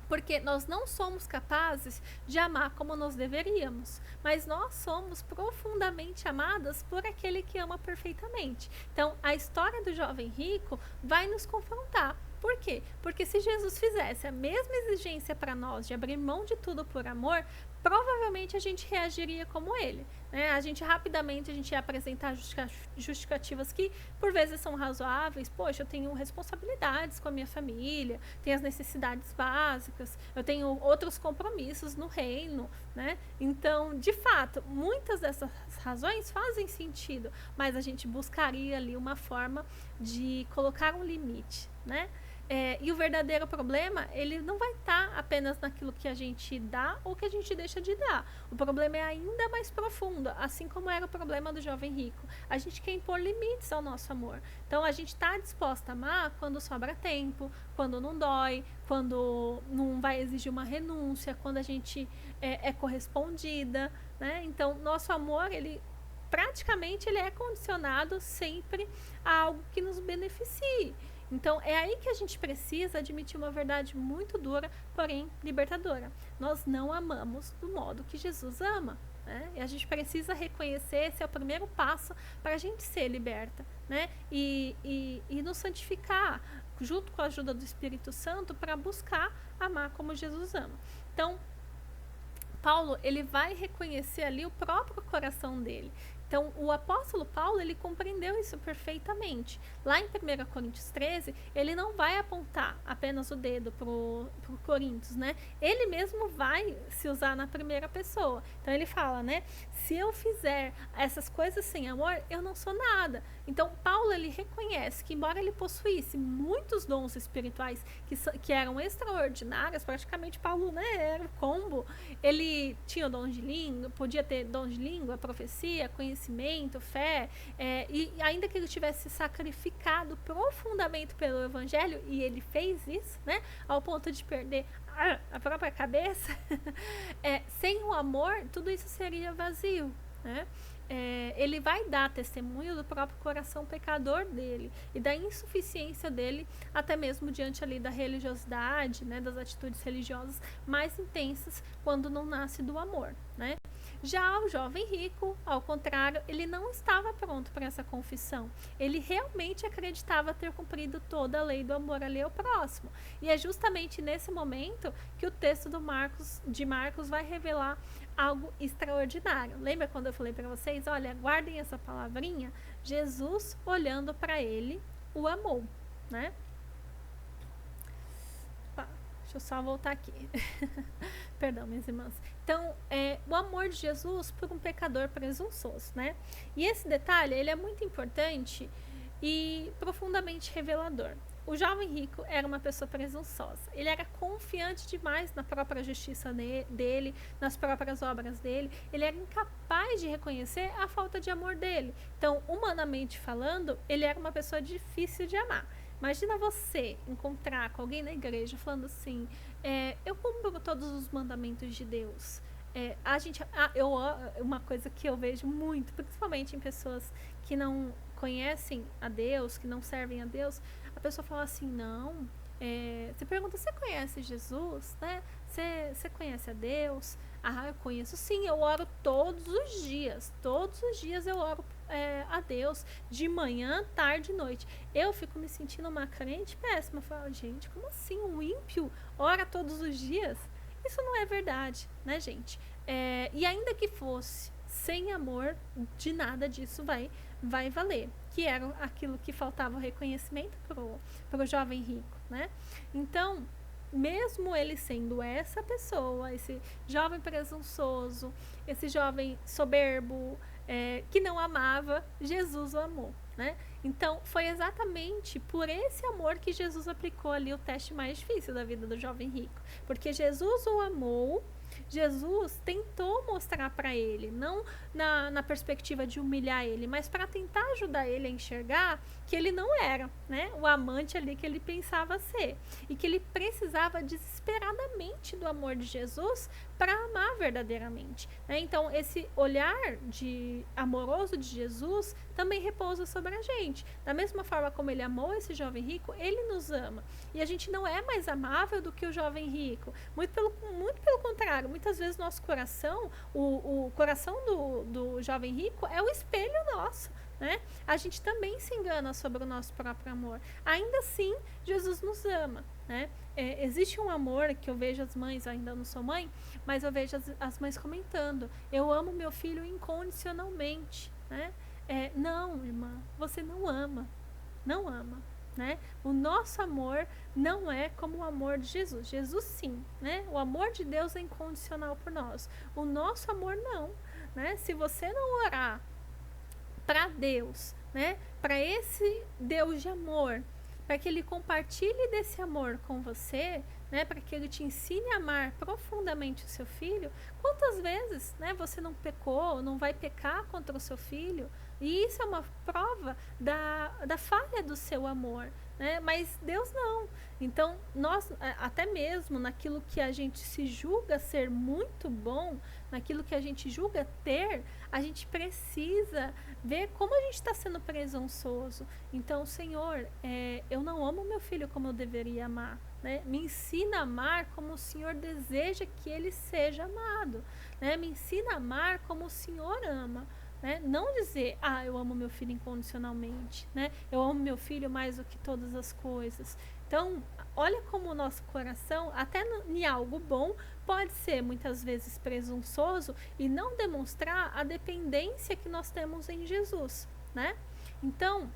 Porque nós não somos capazes de amar como nós deveríamos, mas nós somos profundamente amadas por aquele que ama perfeitamente. Então, a história do jovem rico vai nos confrontar. Por quê? Porque se Jesus fizesse a mesma exigência para nós de abrir mão de tudo por amor, provavelmente a gente reagiria como ele, né? A gente rapidamente ia apresentar justificativas que por vezes são razoáveis. Poxa, eu tenho responsabilidades com a minha família, tenho as necessidades básicas, eu tenho outros compromissos no reino, né? Então, de fato, muitas dessas razões fazem sentido, mas a gente buscaria ali uma forma de colocar um limite, né? E o verdadeiro problema, ele não vai estar apenas naquilo que a gente dá ou que a gente deixa de dar. O problema é ainda mais profundo, assim como era o problema do jovem rico. A gente quer impor limites ao nosso amor. Então, a gente está disposta a amar quando sobra tempo, quando não dói, quando não vai exigir uma renúncia, quando a gente é correspondida, né? Então, nosso amor, ele praticamente ele é condicionado sempre a algo que nos beneficie. Então, é aí que a gente precisa admitir uma verdade muito dura, porém libertadora. Nós não amamos do modo que Jesus ama. Né? E a gente precisa reconhecer, esse é o primeiro passo para a gente ser liberta. Né? E nos santificar, junto com a ajuda do Espírito Santo, para buscar amar como Jesus ama. Então, Paulo, ele vai reconhecer ali o próprio coração dele. Então, o apóstolo Paulo, ele compreendeu isso perfeitamente. Lá em 1 Coríntios 13, ele não vai apontar apenas o dedo pro Coríntios, né? Ele mesmo vai se usar na primeira pessoa. Então, ele fala, né? Se eu fizer essas coisas sem amor, eu não sou nada. Então, Paulo, ele reconhece que, embora ele possuísse muitos dons espirituais que eram extraordinários, praticamente Paulo, né, era o combo, ele tinha o dom de língua, podia ter dom de língua, profecia, conhecimento, fé, e ainda que ele tivesse sacrificado profundamente pelo evangelho, e ele fez isso, né, ao ponto de perder a própria cabeça, sem o amor, tudo isso seria vazio, né? Ele vai dar testemunho do próprio coração pecador dele e da insuficiência dele, até mesmo diante ali da religiosidade, né, das atitudes religiosas mais intensas, quando não nasce do amor, né? Já o jovem rico, ao contrário, ele não estava pronto para essa confissão. Ele realmente acreditava ter cumprido toda a lei do amor ali ao próximo. E é justamente nesse momento que o texto de Marcos vai revelar algo extraordinário. Lembra quando eu falei para vocês, olha, guardem essa palavrinha? Jesus, olhando para ele, o amou, né? Deixa eu só voltar aqui. Perdão, minhas irmãs. Então, o amor de Jesus por um pecador presunçoso, né? E esse detalhe, ele é muito importante e profundamente revelador. O jovem rico era uma pessoa presunçosa. Ele era confiante demais na própria justiça dele, nas próprias obras dele. Ele era incapaz de reconhecer a falta de amor dele. Então, humanamente falando, ele era uma pessoa difícil de amar. Imagina você encontrar com alguém na igreja falando assim, eu cumpro todos os mandamentos de Deus. Uma coisa que eu vejo muito, principalmente em pessoas que não conhecem a Deus, que não servem a Deus, a pessoa fala assim, não, você pergunta, você conhece Jesus, né? Você conhece a Deus? Ah, eu conheço sim, eu oro todos os dias eu oro a Deus, de manhã, tarde e noite. Eu fico me sentindo uma crente péssima. Eu falo, gente, como assim? Um ímpio ora todos os dias? Isso não é verdade, né, gente? E ainda que fosse sem amor, de nada disso vai valer. Que era aquilo que faltava o reconhecimento pro jovem rico, né? Então, mesmo ele sendo essa pessoa, esse jovem presunçoso, esse jovem soberbo, que não amava, Jesus o amou, né? Então, foi exatamente por esse amor que Jesus aplicou ali o teste mais difícil da vida do jovem rico. Porque Jesus o amou, Jesus tentou mostrar para ele, não na perspectiva de humilhar ele, mas para tentar ajudar ele a enxergar que ele não era, né, o amante ali que ele pensava ser. E que ele precisava desesperadamente do amor de Jesus para amar verdadeiramente, né? Então, esse olhar amoroso de Jesus também repousa sobre a gente. Da mesma forma como ele amou esse jovem rico, ele nos ama. E a gente não é mais amável do que o jovem rico. Muito pelo contrário, muitas vezes nosso coração, o coração do jovem rico é o espelho nosso, né? A gente também se engana sobre o nosso próprio amor. Ainda assim, Jesus nos ama, né? Existe um amor que eu vejo as mães, eu ainda não sou mãe, mas eu vejo as mães comentando, eu amo meu filho incondicionalmente, né? Não, irmã, você não ama, né? O nosso amor não é como o amor de Jesus. Jesus sim, né? O amor de Deus é incondicional por nós. O nosso amor não, né? Se você não orar para Deus, né? Para esse Deus de amor, para que ele compartilhe desse amor com você, né, para que ele te ensine a amar profundamente o seu filho. Quantas vezes, né, você não pecou, não vai pecar contra o seu filho? E isso é uma prova da falha do seu amor, né? Mas Deus não. Então, nós, até mesmo naquilo que a gente se julga ser muito bom, naquilo que a gente julga ter, a gente precisa ver como a gente está sendo presunçoso. Então, Senhor, eu não amo meu filho como eu deveria amar, né? Me ensina a amar como o Senhor deseja que ele seja amado, né? Me ensina a amar como o Senhor ama. Né? Não dizer, eu amo meu filho incondicionalmente, né? Eu amo meu filho mais do que todas as coisas. Então, olha como o nosso coração, até em algo bom, pode ser muitas vezes presunçoso e não demonstrar a dependência que nós temos em Jesus, né? Então,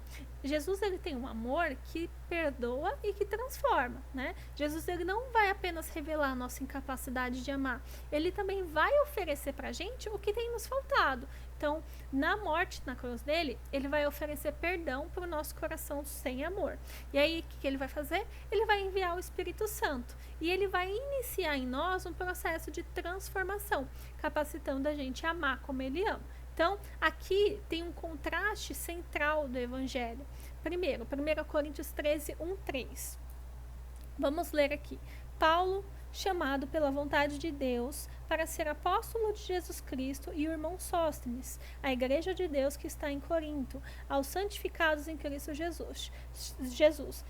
Jesus, ele tem um amor que perdoa e que transforma, né? Jesus, ele não vai apenas revelar a nossa incapacidade de amar, ele também vai oferecer pra gente o que tem nos faltado. Então, na morte, na cruz dele, ele vai oferecer perdão para o nosso coração sem amor. E aí, o que ele vai fazer? Ele vai enviar o Espírito Santo. E ele vai iniciar em nós um processo de transformação, capacitando a gente a amar como ele ama. Então, aqui tem um contraste central do Evangelho. Primeiro, 1 Coríntios 13, 1, 3. Vamos ler aqui. Paulo, chamado pela vontade de Deus para ser apóstolo de Jesus Cristo, e o irmão Sóstenes, a igreja de Deus que está em Corinto, aos santificados em Cristo Jesus,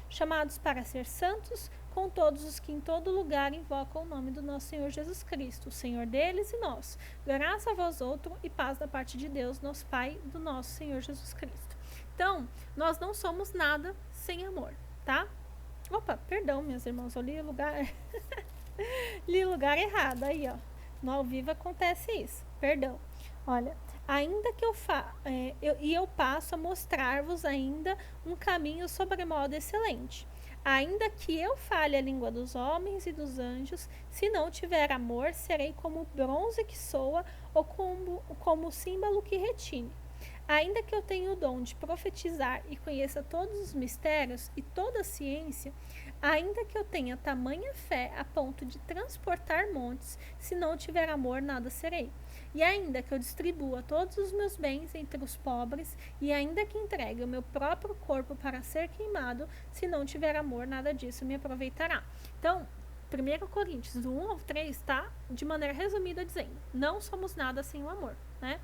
chamados para ser santos, com todos os que em todo lugar invocam o nome do nosso Senhor Jesus Cristo, o Senhor deles e nós. Graça a vós outro e paz da parte de Deus, nosso Pai, do nosso Senhor Jesus Cristo. Então, nós não somos nada sem amor, tá? Opa, perdão, meus irmãos, eu li o lugar... li o lugar errado, aí, ó. No ao vivo acontece isso, perdão. Olha, ainda que eu passo a mostrar-vos ainda um caminho sobremodo excelente. Ainda que eu fale a língua dos homens e dos anjos, se não tiver amor, serei como bronze que soa ou como símbolo que retine. Ainda que eu tenha o dom de profetizar e conheça todos os mistérios e toda a ciência, ainda que eu tenha tamanha fé a ponto de transportar montes, se não tiver amor, nada serei. E ainda que eu distribua todos os meus bens entre os pobres, e ainda que entregue o meu próprio corpo para ser queimado, se não tiver amor, nada disso me aproveitará. Então, 1 Coríntios, do 1 ao 3, está de maneira resumida dizendo, não somos nada sem o amor, né?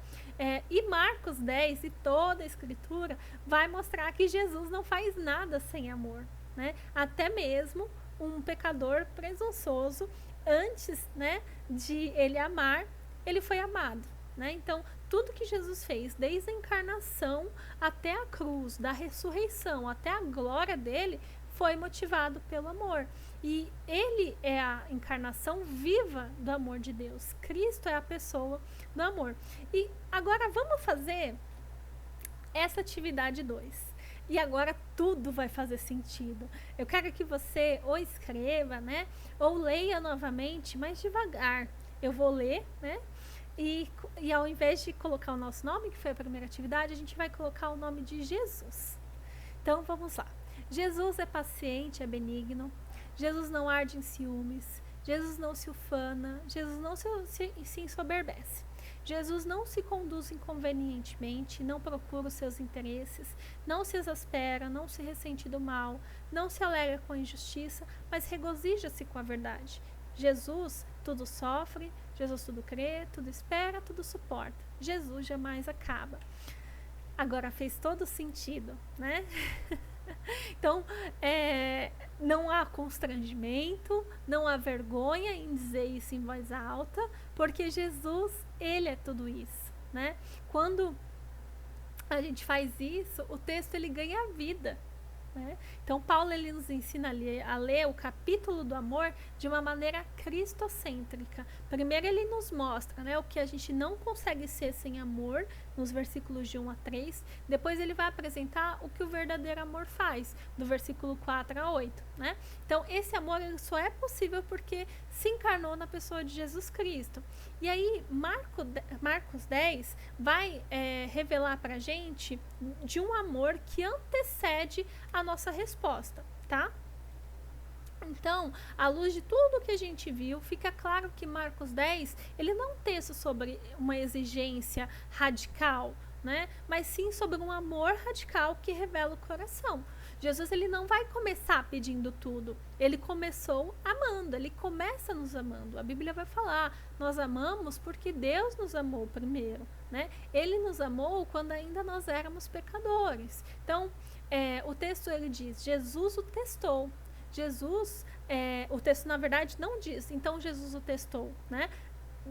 E Marcos 10 e toda a Escritura vai mostrar que Jesus não faz nada sem amor, né? Até mesmo um pecador presunçoso, antes, né, de ele amar, ele foi amado, né? Então, tudo que Jesus fez, desde a encarnação até a cruz, da ressurreição até a glória dele, foi motivado pelo amor. E ele é a encarnação viva do amor de Deus. Cristo é a pessoa do amor. E agora vamos fazer essa atividade 2. E agora tudo vai fazer sentido. Eu quero que você ou escreva, né, ou leia novamente, mas devagar. Eu vou ler, né? E ao invés de colocar o nosso nome, que foi a primeira atividade, a gente vai colocar o nome de Jesus. Então, vamos lá. Jesus é paciente, é benigno. Jesus não arde em ciúmes. Jesus não se ufana. Jesus não se ensoberbece. Jesus não se conduz inconvenientemente, não procura os seus interesses, não se exaspera, não se ressente do mal, não se alegra com a injustiça, mas regozija-se com a verdade. Jesus tudo sofre, Jesus tudo crê, tudo espera, tudo suporta. Jesus jamais acaba. Agora fez todo sentido, né? Então, não há constrangimento, não há vergonha em dizer isso em voz alta, porque Jesus, ele é tudo isso, né? Quando a gente faz isso, o texto ele ganha vida, né? Então, Paulo ele nos ensina a ler o capítulo do amor de uma maneira cristocêntrica. Primeiro ele nos mostra, né, o que a gente não consegue ser sem amor, nos versículos de 1 a 3. Depois ele vai apresentar o que o verdadeiro amor faz, do versículo 4 a 8. Né? Então, esse amor ele só é possível porque se encarnou na pessoa de Jesus Cristo. E aí, Marcos 10 vai revelar para a gente de um amor que antecede a nossa resposta. tá? Então, à luz de tudo que a gente viu, fica claro que Marcos 10, ele não é um texto sobre uma exigência radical, né? Mas sim sobre um amor radical que revela o coração. Jesus, ele não vai começar pedindo tudo. Ele começou amando, ele começa nos amando. A Bíblia vai falar, nós amamos porque Deus nos amou primeiro, né? Ele nos amou quando ainda nós éramos pecadores. Então, o texto ele diz, Jesus o testou. Jesus, o texto na verdade não diz, então Jesus o testou, né?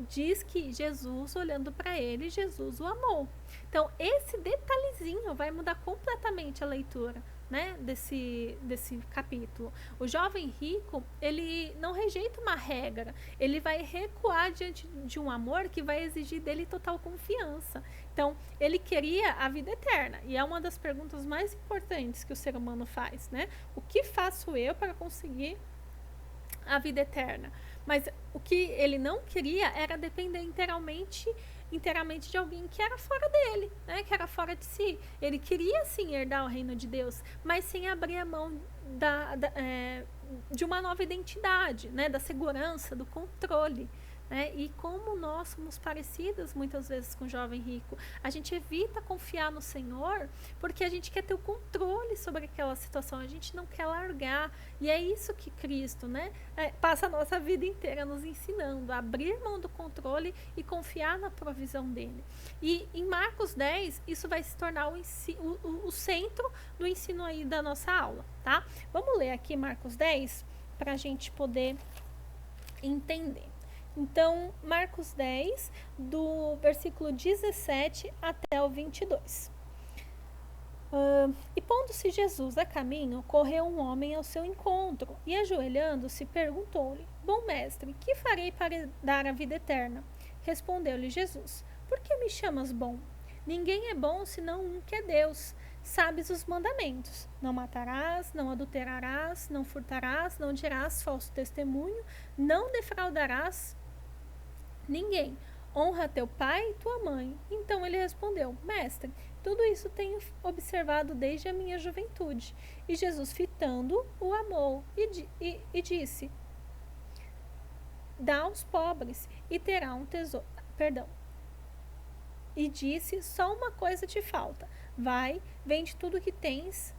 Diz que Jesus, olhando para ele, Jesus o amou. Então, esse detalhezinho vai mudar completamente a leitura, né, desse capítulo. O jovem rico, ele não rejeita uma regra, ele vai recuar diante de um amor que vai exigir dele total confiança. Então, ele queria a vida eterna, e é uma das perguntas mais importantes que o ser humano faz, né? O que faço eu para conseguir a vida eterna? Mas o que ele não queria era depender inteiramente de alguém que era fora dele, né? Que era fora de si. Ele queria sim herdar o reino de Deus, mas sem abrir a mão de uma nova identidade, né? Da segurança, do controle. Né? E como nós somos parecidas muitas vezes com o jovem rico, a gente evita confiar no Senhor porque a gente quer ter o controle sobre aquela situação, a gente não quer largar. E é isso que Cristo, né, passa a nossa vida inteira nos ensinando, a abrir mão do controle e confiar na provisão dele. E em Marcos 10, isso vai se tornar o centro do ensino aí da nossa aula, tá? Vamos ler aqui Marcos 10 para a gente poder entender. Então, Marcos 10, do versículo 17 até o 22. E pondo-se Jesus a caminho, correu um homem ao seu encontro, e ajoelhando-se, perguntou-lhe, bom mestre, que farei para dar a vida eterna? Respondeu-lhe Jesus, por que me chamas bom? Ninguém é bom senão um que é Deus. Sabes os mandamentos, não matarás, não adulterarás, não furtarás, não dirás falso testemunho, não defraudarás ninguém. Honra teu pai e tua mãe. Então ele respondeu, mestre, tudo isso tenho observado desde a minha juventude. E Jesus, fitando, o amou e disse, dá aos pobres e terá um tesouro. E disse, só uma coisa te falta. Vai, vende tudo o que tens,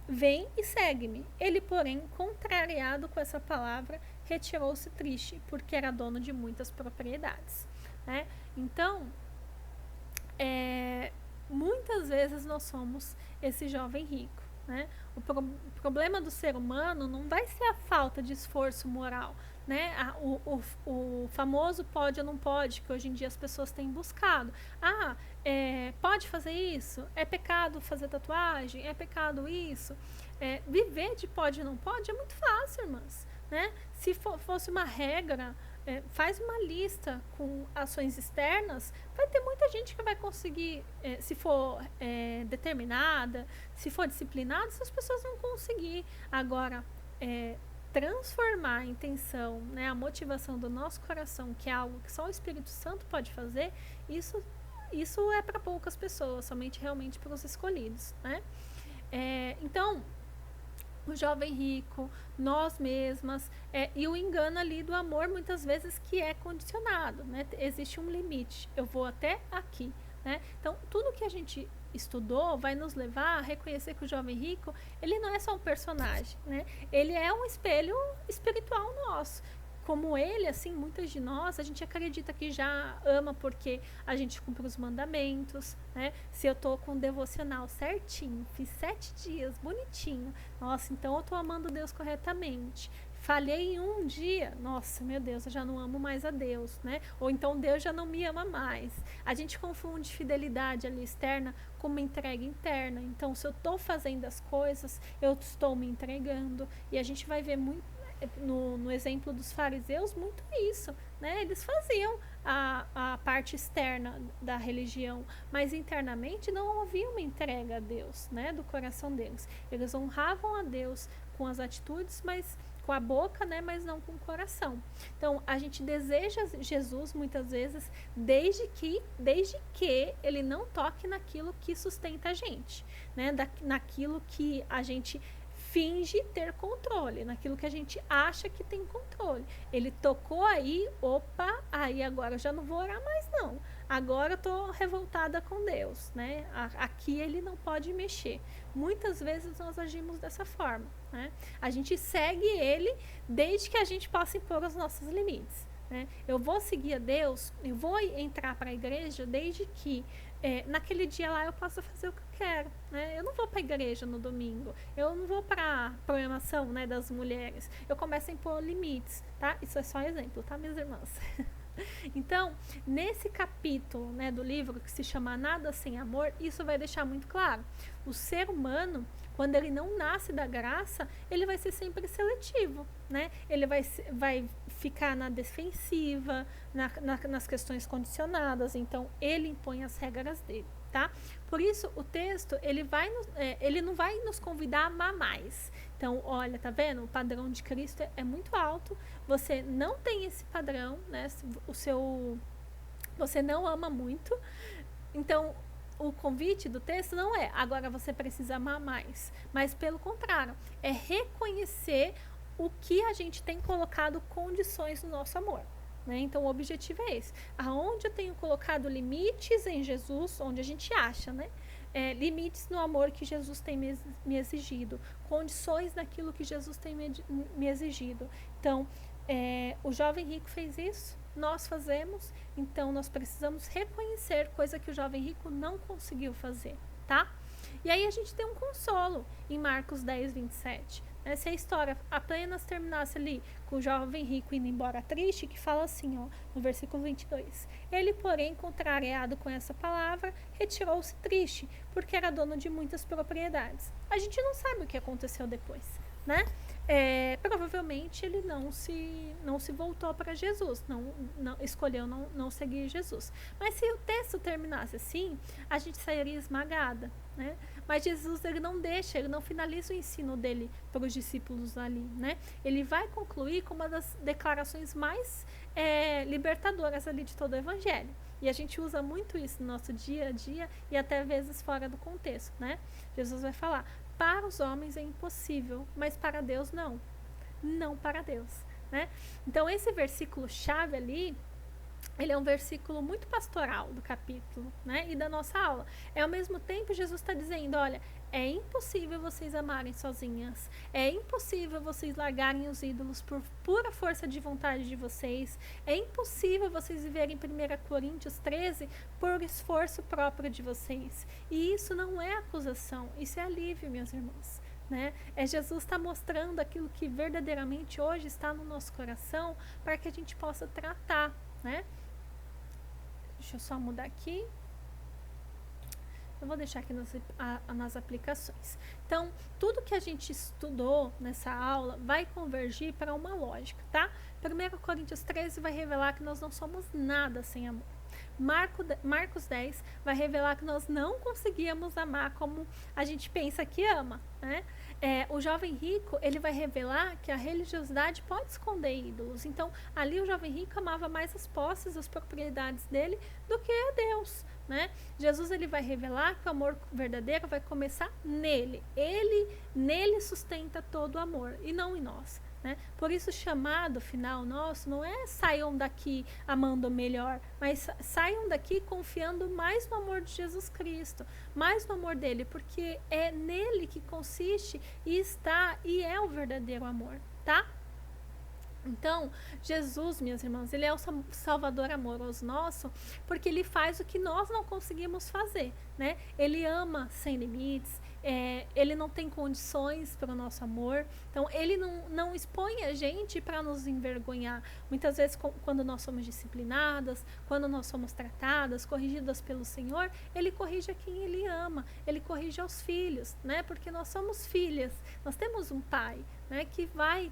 vem e segue-me. Ele, porém, contrariado com essa palavra, retirou-se triste, porque era dono de muitas propriedades. Né? Então, muitas vezes nós somos esse jovem rico. Né? O problema do ser humano não vai ser a falta de esforço moral, né? O famoso pode ou não pode, que hoje em dia as pessoas têm buscado. Pode fazer isso? É pecado fazer tatuagem? É pecado isso? Viver de pode ou não pode é muito fácil, irmãs. Né? Se fosse uma regra, faz uma lista com ações externas, vai ter muita gente que vai conseguir, se for determinada, se for disciplinada, essas pessoas vão conseguir. Agora, transformar a intenção, né, a motivação do nosso coração, que é algo que só o Espírito Santo pode fazer, isso é para poucas pessoas, somente realmente para os escolhidos. Né? Então, o jovem rico, nós mesmas, e o engano ali do amor, muitas vezes, que é condicionado, né? Existe um limite, eu vou até aqui, né? Então, tudo que a gente estudou vai nos levar a reconhecer que o jovem rico, ele não é só um personagem, né? Ele é um espelho espiritual nosso. Como ele, assim, muitas de nós, a gente acredita que já ama porque a gente cumpre os mandamentos, né? Se eu tô com o devocional certinho, fiz 7 dias, bonitinho, nossa, então eu tô amando Deus corretamente. Falhei em um dia, nossa, meu Deus, eu já não amo mais a Deus, né? Ou então Deus já não me ama mais. A gente confunde fidelidade ali externa com uma entrega interna. Então, se eu tô fazendo as coisas, eu estou me entregando. E a gente vai ver muito no exemplo dos fariseus, muito isso, né? Eles faziam a parte externa da religião, mas internamente não havia uma entrega a Deus, né? Do coração deles. Eles honravam a Deus com as atitudes, mas com a boca, né? Mas não com o coração. Então, a gente deseja Jesus muitas vezes desde que ele não toque naquilo que sustenta a gente, né? Naquilo que a gente finge ter controle, naquilo que a gente acha que tem controle. Ele tocou aí, opa, aí agora eu já não vou orar mais não. Agora eu tô revoltada com Deus, né? Aqui ele não pode mexer. Muitas vezes nós agimos dessa forma, né? A gente segue ele desde que a gente possa impor os nossos limites, né? Eu vou seguir a Deus, eu vou entrar para a igreja desde que naquele dia lá eu possa fazer o que eu quero, né? Eu não vou para a igreja no domingo, eu não vou para a programação, né, das mulheres. Eu começo a impor limites, tá? Isso é só exemplo, tá, minhas irmãs? Então, nesse capítulo, né, do livro que se chama Nada Sem Amor, isso vai deixar muito claro. O ser humano, quando ele não nasce da graça, ele vai ser sempre seletivo, né? Ele vai ficar na defensiva, nas questões condicionadas. Então, ele impõe as regras dele, tá? Por isso, o texto, ele não vai nos convidar a amar mais. Então, olha, tá vendo? O padrão de Cristo é muito alto. Você não tem esse padrão, né? Você não ama muito. Então, o convite do texto não é agora você precisa amar mais, mas pelo contrário, é reconhecer o que a gente tem colocado condições no nosso amor, né? Então o objetivo é esse, aonde eu tenho colocado limites em Jesus, onde a gente acha, né? Limites no amor que Jesus tem me exigido, condições naquilo que Jesus tem me exigido. Então, o jovem rico fez isso, nós fazemos, então nós precisamos reconhecer coisa que o jovem rico não conseguiu fazer, tá? E aí a gente tem um consolo em Marcos 10, 27. Se a história apenas terminasse ali com o jovem rico indo embora triste, que fala assim, ó, no versículo 22. Ele, porém, contrariado com essa palavra, retirou-se triste, porque era dono de muitas propriedades. A gente não sabe o que aconteceu depois, né? Provavelmente ele não se voltou para Jesus, escolheu não seguir Jesus. Mas se o texto terminasse assim, a gente sairia esmagada, né? Mas Jesus, ele não finaliza o ensino dele para os discípulos ali, né? Ele vai concluir com uma das declarações mais libertadoras ali de todo o evangelho. E a gente usa muito isso no nosso dia a dia e até vezes fora do contexto, né? Jesus vai falar: para os homens é impossível, mas para Deus não. Não para Deus, né? Então, esse versículo chave ali, ele é um versículo muito pastoral do capítulo, né? E da nossa aula. Ao mesmo tempo, Jesus está dizendo, olha, é impossível vocês amarem sozinhas. É impossível vocês largarem os ídolos por pura força de vontade de vocês. É impossível vocês viverem 1 Coríntios 13 por esforço próprio de vocês. E isso não é acusação, isso é alívio, minhas irmãs. Né? Jesus está mostrando aquilo que verdadeiramente hoje está no nosso coração para que a gente possa tratar, né? Deixa eu só mudar aqui. Eu vou deixar aqui nas aplicações. Então, tudo que a gente estudou nessa aula vai convergir para uma lógica, tá? 1 Coríntios 13 vai revelar que nós não somos nada sem amor. Marcos 10 vai revelar que nós não conseguíamos amar como a gente pensa que ama, né? O jovem rico, ele vai revelar que a religiosidade pode esconder ídolos. Então, ali o jovem rico amava mais as posses, as propriedades dele do que a Deus, né? Jesus, ele vai revelar que o amor verdadeiro vai começar nele. Nele sustenta todo o amor e não em nós. Né? Por isso o chamado final nosso não é saiam daqui amando melhor, mas saiam daqui confiando mais no amor de Jesus Cristo, mais no amor dele, porque é nele que consiste e está e é o verdadeiro amor, tá? Então, Jesus, minhas irmãs, ele é o Salvador amoroso nosso, porque ele faz o que nós não conseguimos fazer, né? Ele ama sem limites, ele não tem condições para o nosso amor, então ele não expõe a gente para nos envergonhar. Muitas vezes, quando nós somos disciplinadas, quando nós somos tratadas, corrigidas pelo Senhor, ele corrige a quem ele ama, ele corrige aos filhos, né? Porque nós somos filhas, nós temos um pai, né, que vai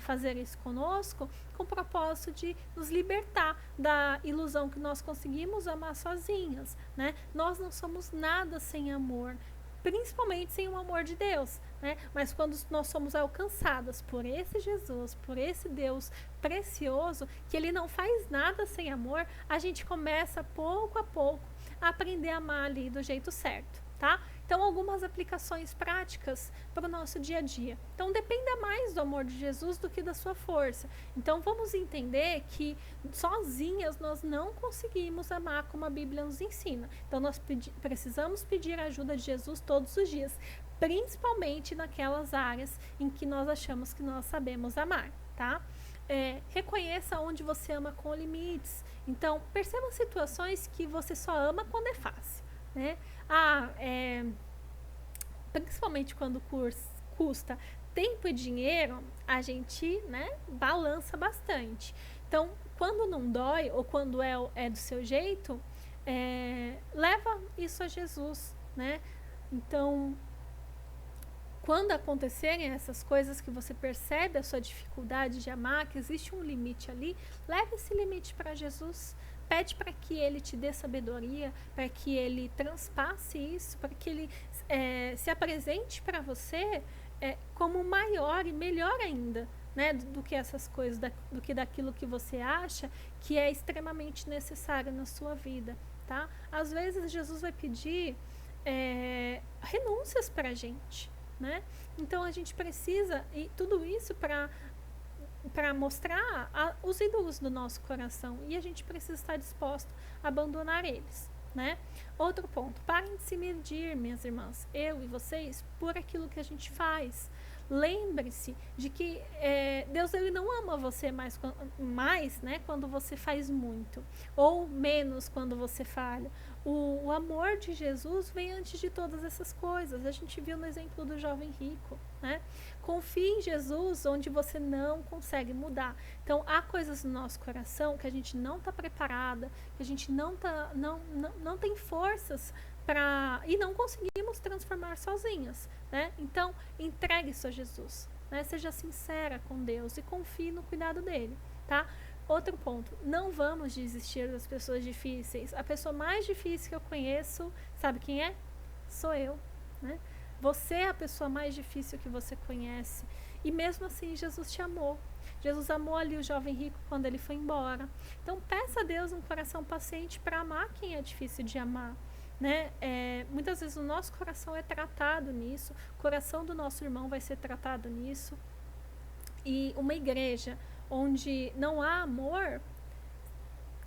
fazer isso conosco com o propósito de nos libertar da ilusão que nós conseguimos amar sozinhas, né? Nós não somos nada sem amor, principalmente sem o amor de Deus, né? Mas quando nós somos alcançadas por esse Jesus, por esse Deus precioso, que ele não faz nada sem amor, a gente começa pouco a pouco a aprender a amar ali do jeito certo, tá? Então, algumas aplicações práticas para o nosso dia a dia. Então, dependa mais do amor de Jesus do que da sua força. Então, vamos entender que sozinhas nós não conseguimos amar como a Bíblia nos ensina. Então, nós precisamos pedir a ajuda de Jesus todos os dias, principalmente naquelas áreas em que nós achamos que nós sabemos amar, tá? Reconheça onde você ama com limites. Então, perceba situações que você só ama quando é fácil, né? Principalmente quando custa tempo e dinheiro, a gente, né, balança bastante. Então, quando não dói ou quando é do seu jeito, leva isso a Jesus, né? Então, quando acontecerem essas coisas que você percebe a sua dificuldade de amar, que existe um limite ali, leve esse limite para Jesus. Pede para que Ele te dê sabedoria, para que Ele transpasse isso, para que Ele se apresente para você como maior e melhor ainda, né, do que essas coisas, do que daquilo que você acha que é extremamente necessário na sua vida, tá? Às vezes Jesus vai pedir renúncias para a gente, né? Então a gente precisa, e tudo isso para mostrar os ídolos do nosso coração, e a gente precisa estar disposto a abandonar eles, né? Outro ponto, parem de se medir, minhas irmãs, eu e vocês, por aquilo que a gente faz. Lembre-se de que Deus ele não ama você mais, né, quando você faz muito, ou menos quando você falha. O amor de Jesus vem antes de todas essas coisas. A gente viu no exemplo do jovem rico, né? Confie em Jesus onde você não consegue mudar. Então, há coisas no nosso coração que a gente não está preparada, que a gente não tem forças para, e não conseguimos transformar sozinhas, né? Então, entregue isso a Jesus, né? Seja sincera com Deus e confie no cuidado dele, tá? Outro ponto, não vamos desistir das pessoas difíceis. A pessoa mais difícil que eu conheço, sabe quem é? Sou eu, né? Você é a pessoa mais difícil que você conhece. E mesmo assim, Jesus te amou. Jesus amou ali o jovem rico quando ele foi embora. Então, peça a Deus um coração paciente para amar quem é difícil de amar, né? Muitas vezes o nosso coração é tratado nisso, o coração do nosso irmão vai ser tratado nisso. E uma igreja onde não há amor,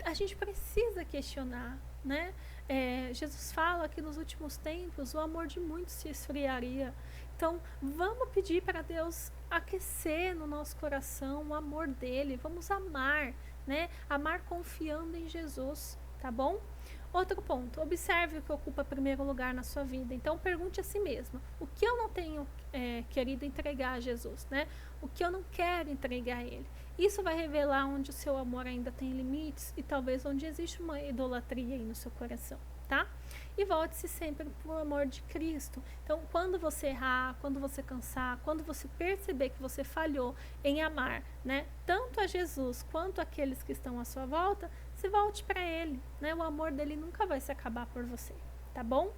a gente precisa questionar, né? Jesus fala que nos últimos tempos o amor de muitos se esfriaria. Então, vamos pedir para Deus aquecer no nosso coração o amor dele. Vamos amar, né? Amar confiando em Jesus, tá bom? Outro ponto, observe o que ocupa primeiro lugar na sua vida. Então, pergunte a si mesma, o que eu não tenho querido entregar a Jesus, né? O que eu não quero entregar a Ele. Isso vai revelar onde o seu amor ainda tem limites e talvez onde existe uma idolatria aí no seu coração, tá? E volte-se sempre pro amor de Cristo. Então, quando você errar, quando você cansar, quando você perceber que você falhou em amar, né? Tanto a Jesus quanto aqueles que estão à sua volta, se volte para Ele, né? O amor dele nunca vai se acabar por você, tá bom?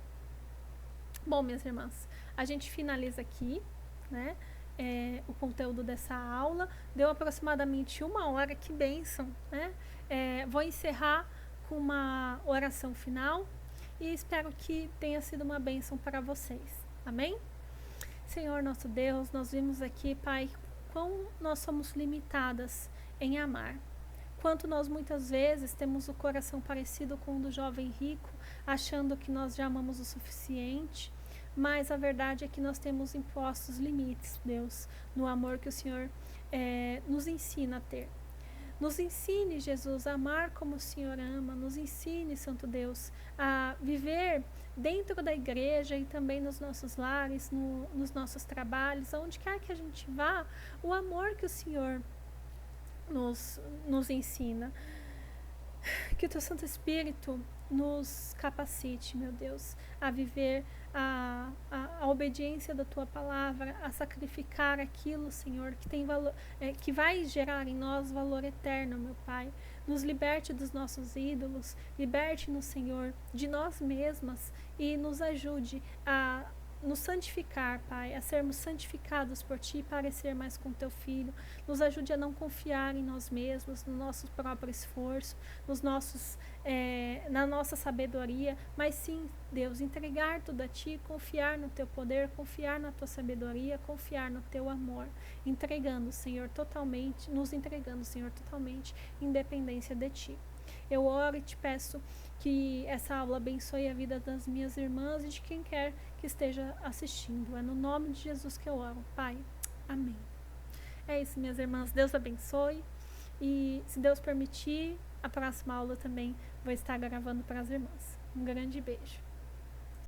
Bom, minhas irmãs, a gente finaliza aqui, né? O conteúdo dessa aula. Deu aproximadamente 1 hora, que bênção, né? Vou encerrar com uma oração final e espero que tenha sido uma bênção para vocês. Amém? Senhor nosso Deus, nós vimos aqui, Pai, quão nós somos limitadas em amar. Quanto nós muitas vezes temos o coração parecido com o do jovem rico, achando que nós já amamos o suficiente, mas a verdade é que nós temos impostos limites, Deus, no amor que o Senhor nos ensina a ter. Nos ensine, Jesus, a amar como o Senhor ama. Nos ensine, Santo Deus, a viver dentro da igreja e também nos nossos lares, nos nossos trabalhos, aonde quer que a gente vá, o amor que o Senhor nos ensina. Que o Teu Santo Espírito nos capacite, meu Deus, a viver a obediência da Tua palavra, a sacrificar aquilo, Senhor, que tem valor, que vai gerar em nós valor eterno, meu Pai. Nos liberte dos nossos ídolos, liberte-nos, Senhor, de nós mesmas e nos ajude a nos santificar, Pai, a sermos santificados por Ti e parecer mais com Teu Filho. Nos ajude a não confiar em nós mesmos, no nosso próprio esforço, na nossa sabedoria, mas sim, Deus, entregar tudo a Ti, confiar no Teu poder, confiar na Tua sabedoria, confiar no Teu amor, entregando, Senhor, totalmente, nos entregando, Senhor, totalmente, em dependência de Ti. Eu oro e te peço que essa aula abençoe a vida das minhas irmãs e de quem quer que esteja assistindo. É no nome de Jesus que eu oro, Pai. Amém. É isso, minhas irmãs. Deus abençoe. E, se Deus permitir, a próxima aula também vou estar gravando para as irmãs. Um grande beijo.